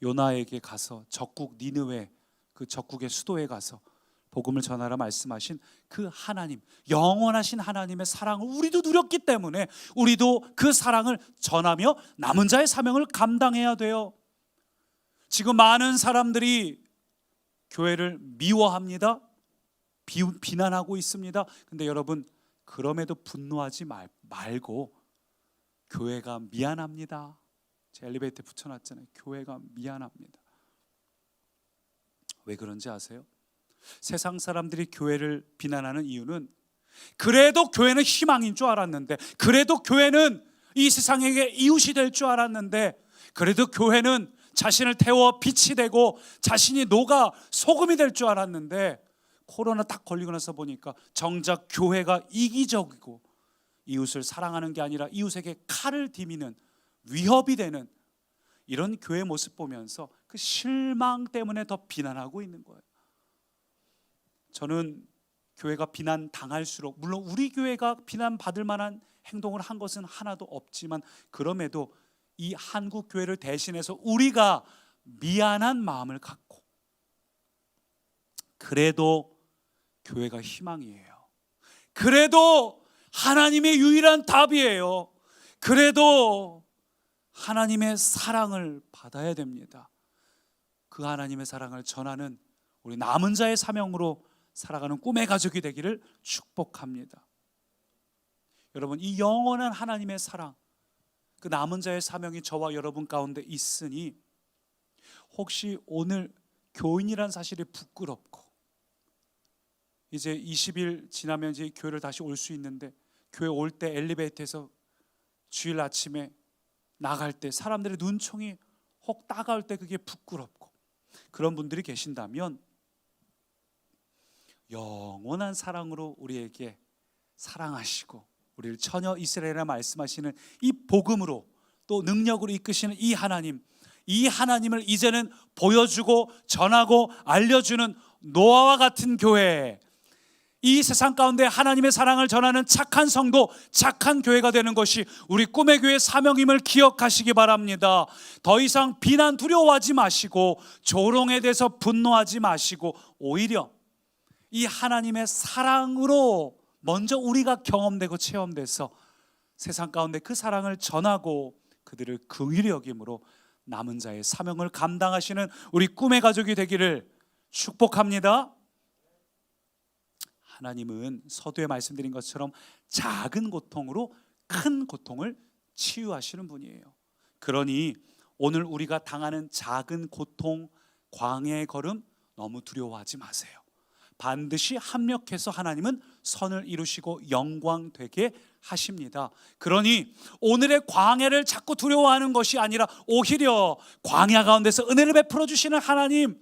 요나에게 가서 적국 니느웨, 그 적국의 수도에 가서 복음을 전하라 말씀하신 그 하나님, 영원하신 하나님의 사랑을 우리도 누렸기 때문에 우리도 그 사랑을 전하며 남은 자의 사명을 감당해야 돼요. 지금 많은 사람들이 교회를 미워합니다. 비난하고 있습니다. 근데 여러분, 그럼에도 분노하지 말고 교회가 미안합니다. 제 엘리베이터에 붙여놨잖아요. 교회가 미안합니다. 왜 그런지 아세요? 세상 사람들이 교회를 비난하는 이유는, 그래도 교회는 희망인 줄 알았는데, 그래도 교회는 이 세상에게 이웃이 될 줄 알았는데, 그래도 교회는 자신을 태워 빛이 되고 자신이 녹아 소금이 될 줄 알았는데, 코로나 딱 걸리고 나서 보니까 정작 교회가 이기적이고 이웃을 사랑하는 게 아니라 이웃에게 칼을 디미는 위협이 되는 이런 교회 모습 보면서 그 실망 때문에 더 비난하고 있는 거예요. 저는 교회가 비난 당할수록, 물론 우리 교회가 비난받을 만한 행동을 한 것은 하나도 없지만, 그럼에도 이 한국 교회를 대신해서 우리가 미안한 마음을 갖고, 그래도 교회가 희망이에요. 그래도 하나님의 유일한 답이에요. 그래도 하나님의 사랑을 받아야 됩니다. 그 하나님의 사랑을 전하는 우리 남은 자의 사명으로 살아가는 꿈의 가족이 되기를 축복합니다. 여러분, 이 영원한 하나님의 사랑, 그 남은 자의 사명이 저와 여러분 가운데 있으니, 혹시 오늘 교인이란 사실이 부끄럽고 이제 20일 지나면 이제 교회를 다시 올 수 있는데, 교회 올 때 엘리베이터에서 주일 아침에 나갈 때 사람들의 눈총이 혹 따가울 때 그게 부끄럽고, 그런 분들이 계신다면 영원한 사랑으로 우리에게 사랑하시고 우리를 처녀 이스라엘이라 말씀하시는 이 복음으로 또 능력으로 이끄시는 이 하나님을 이제는 보여주고 전하고 알려주는 노아와 같은 교회, 이 세상 가운데 하나님의 사랑을 전하는 착한 성도, 착한 교회가 되는 것이 우리 꿈의 교회 사명임을 기억하시기 바랍니다. 더 이상 비난 두려워하지 마시고 조롱에 대해서 분노하지 마시고 오히려 이 하나님의 사랑으로 먼저 우리가 경험되고 체험돼서 세상 가운데 그 사랑을 전하고 그들을 긍휼히 여김으로 남은 자의 사명을 감당하시는 우리 꿈의 가족이 되기를 축복합니다. 하나님은 서두에 말씀드린 것처럼 작은 고통으로 큰 고통을 치유하시는 분이에요. 그러니 오늘 우리가 당하는 작은 고통, 광야의 걸음 너무 두려워하지 마세요. 반드시 합력해서 하나님은 선을 이루시고 영광 되게 하십니다. 그러니 오늘의 광야를 자꾸 두려워하는 것이 아니라 오히려 광야 가운데서 은혜를 베풀어 주시는 하나님,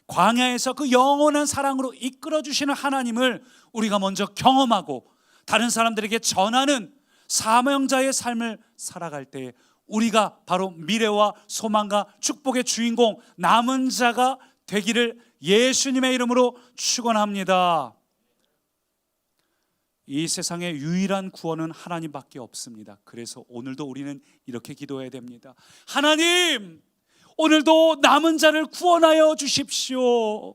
광야에서 그 영원한 사랑으로 이끌어 주시는 하나님을 우리가 먼저 경험하고 다른 사람들에게 전하는 사명자의 삶을 살아갈 때 우리가 바로 미래와 소망과 축복의 주인공, 남은 자가 되기를 예수님의 이름으로 축원합니다. 이 세상의 유일한 구원은 하나님밖에 없습니다. 그래서 오늘도 우리는 이렇게 기도해야 됩니다. 하나님, 오늘도 남은 자를 구원하여 주십시오.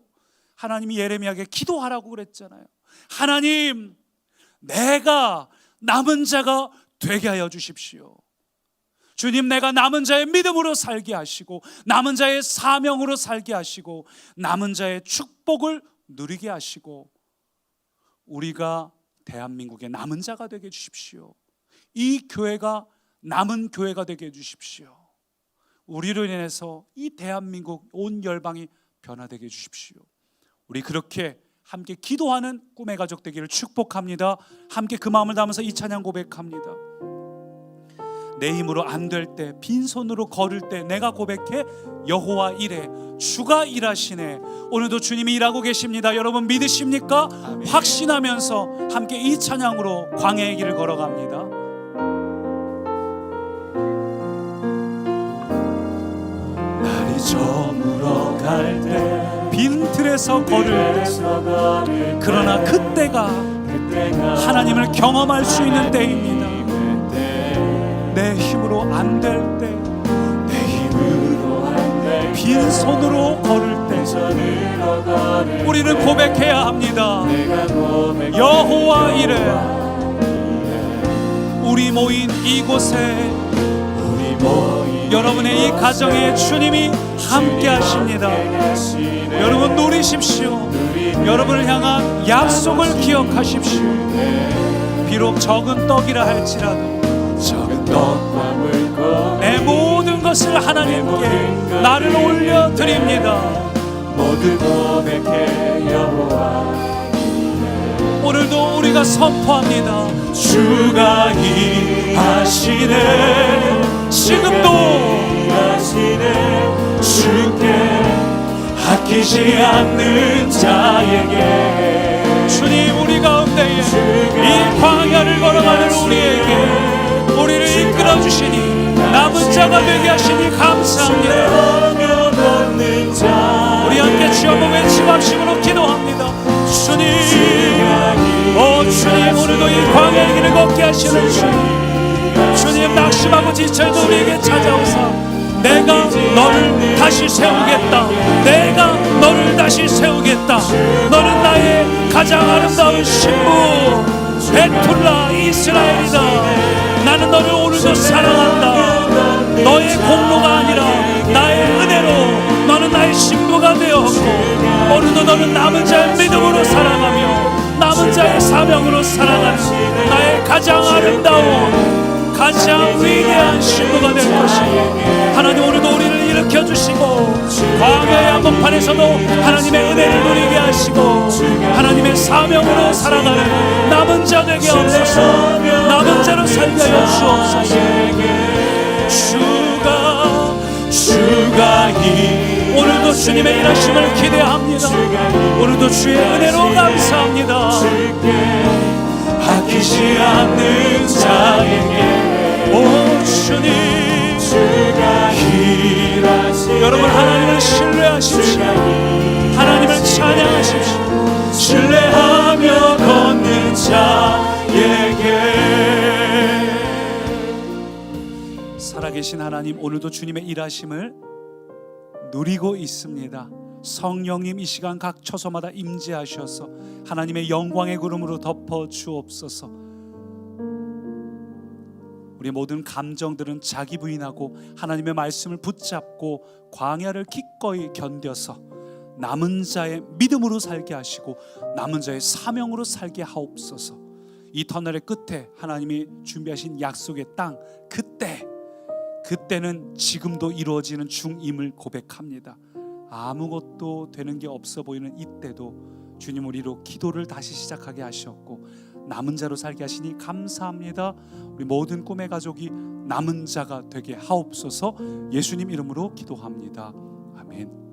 하나님이 예레미야에게 기도하라고 그랬잖아요. 하나님, 내가 남은 자가 되게 하여 주십시오. 주님, 내가 남은 자의 믿음으로 살게 하시고 남은 자의 사명으로 살게 하시고 남은 자의 축복을 누리게 하시고 우리가 대한민국의 남은 자가 되게 해주십시오. 이 교회가 남은 교회가 되게 해주십시오. 우리로 인해서 이 대한민국 온 열방이 변화되게 해주십시오. 우리 그렇게 함께 기도하는 꿈의 가족 되기를 축복합니다. 함께 그 마음을 담아서 이 찬양 고백합니다. 내 힘으로 안 될 때, 빈손으로 걸을 때 내가 고백해 여호와 이래, 주가 일하시네. 오늘도 주님이 일하고 계십니다. 여러분 믿으십니까? 아멘. 확신하면서 함께 이 찬양으로 광야의 길을 걸어갑니다. 날이 저물어 갈 때, 빈틀에서 걸을 때, 그러나 그때가 하나님을 경험할 수 있는 때입니다. 내 힘으로 안 될 때, 빈손으로 걸을 때 우리는 고백해야 합니다. 여호와 이래, 우리 모인 이곳에 여러분의 이 가정에 주님이 함께 하십니다. 여러분 누리십시오. 여러분을 향한 약속을 기억하십시오. 비록 적은 떡이라 할지라도 내 모든 것을 하나님께 나를 올려드립니다. 모두 고백해 여호와, 오늘도 우리가 선포합니다. 주가 일하시네, 지금도 일하시네. 주께 아끼지 않는 자에게 주님, 우리 가운데에 이 광야를 걸어가는 우리에게 우리를 이끌어 주시니 남은 자가 되게 하시니 감사합니다. 우리 함께 주여 한번 외치고 합심으로 기도합니다. 주님, 오 주님, 오늘도 이 광야의 길을 걷게 하시는 주님, 낙심하고 지쳐있는 우리에게 찾아오사 내가 너를 다시 세우겠다, 내가 너를 다시 세우겠다, 너는 나의 가장 아름다운 신부 베툴라 이스라엘이다. 나는 너를 오늘도 사랑한다. 너의 공로가 아니라 나의 은혜로 너는 나의 신부가 되었고 오늘도 너는 남은 자의 믿음으로 사랑하며 남은 자의 사명으로 살아가는 나의 가장 아름다운 가장 위대한 신부가 될 것이니 하나님, 오늘도 우리를 일으켜주시고 광야의 한복판에서도 하나님의 은혜를 누리게 하시고 하나님의 사명으로 살아가는 남은 자 되게 하옵소서. 남은 자로 살게 하여 주옵소서. 주가 오늘도 주님의 일하심을 기대합니다. 오늘도 주의 은혜로 감사합니다. 아끼지 않는 자에게 오 주님, 여러분 하나님을 신뢰하십시오. 하나님을 찬양하십시오. 신뢰하며 걷는 자에게 살아계신 하나님, 오늘도 주님의 일하심을 누리고 있습니다. 성령님 이 시간 각 처소마다 임재하셔서 하나님의 영광의 구름으로 덮어 주옵소서. 우리 모든 감정들은 자기 부인하고 하나님의 말씀을 붙잡고 광야를 기꺼이 견뎌서 남은 자의 믿음으로 살게 하시고 남은 자의 사명으로 살게 하옵소서. 이 터널의 끝에 하나님이 준비하신 약속의 땅, 그때는 지금도 이루어지는 중임을 고백합니다. 아무것도 되는 게 없어 보이는 이때도 주님 우리로 기도를 다시 시작하게 하셨고 남은 자로 살게 하시니 감사합니다. 우리 모든 꿈의 가족이 남은 자가 되게 하옵소서. 예수님 이름으로 기도합니다. 아멘.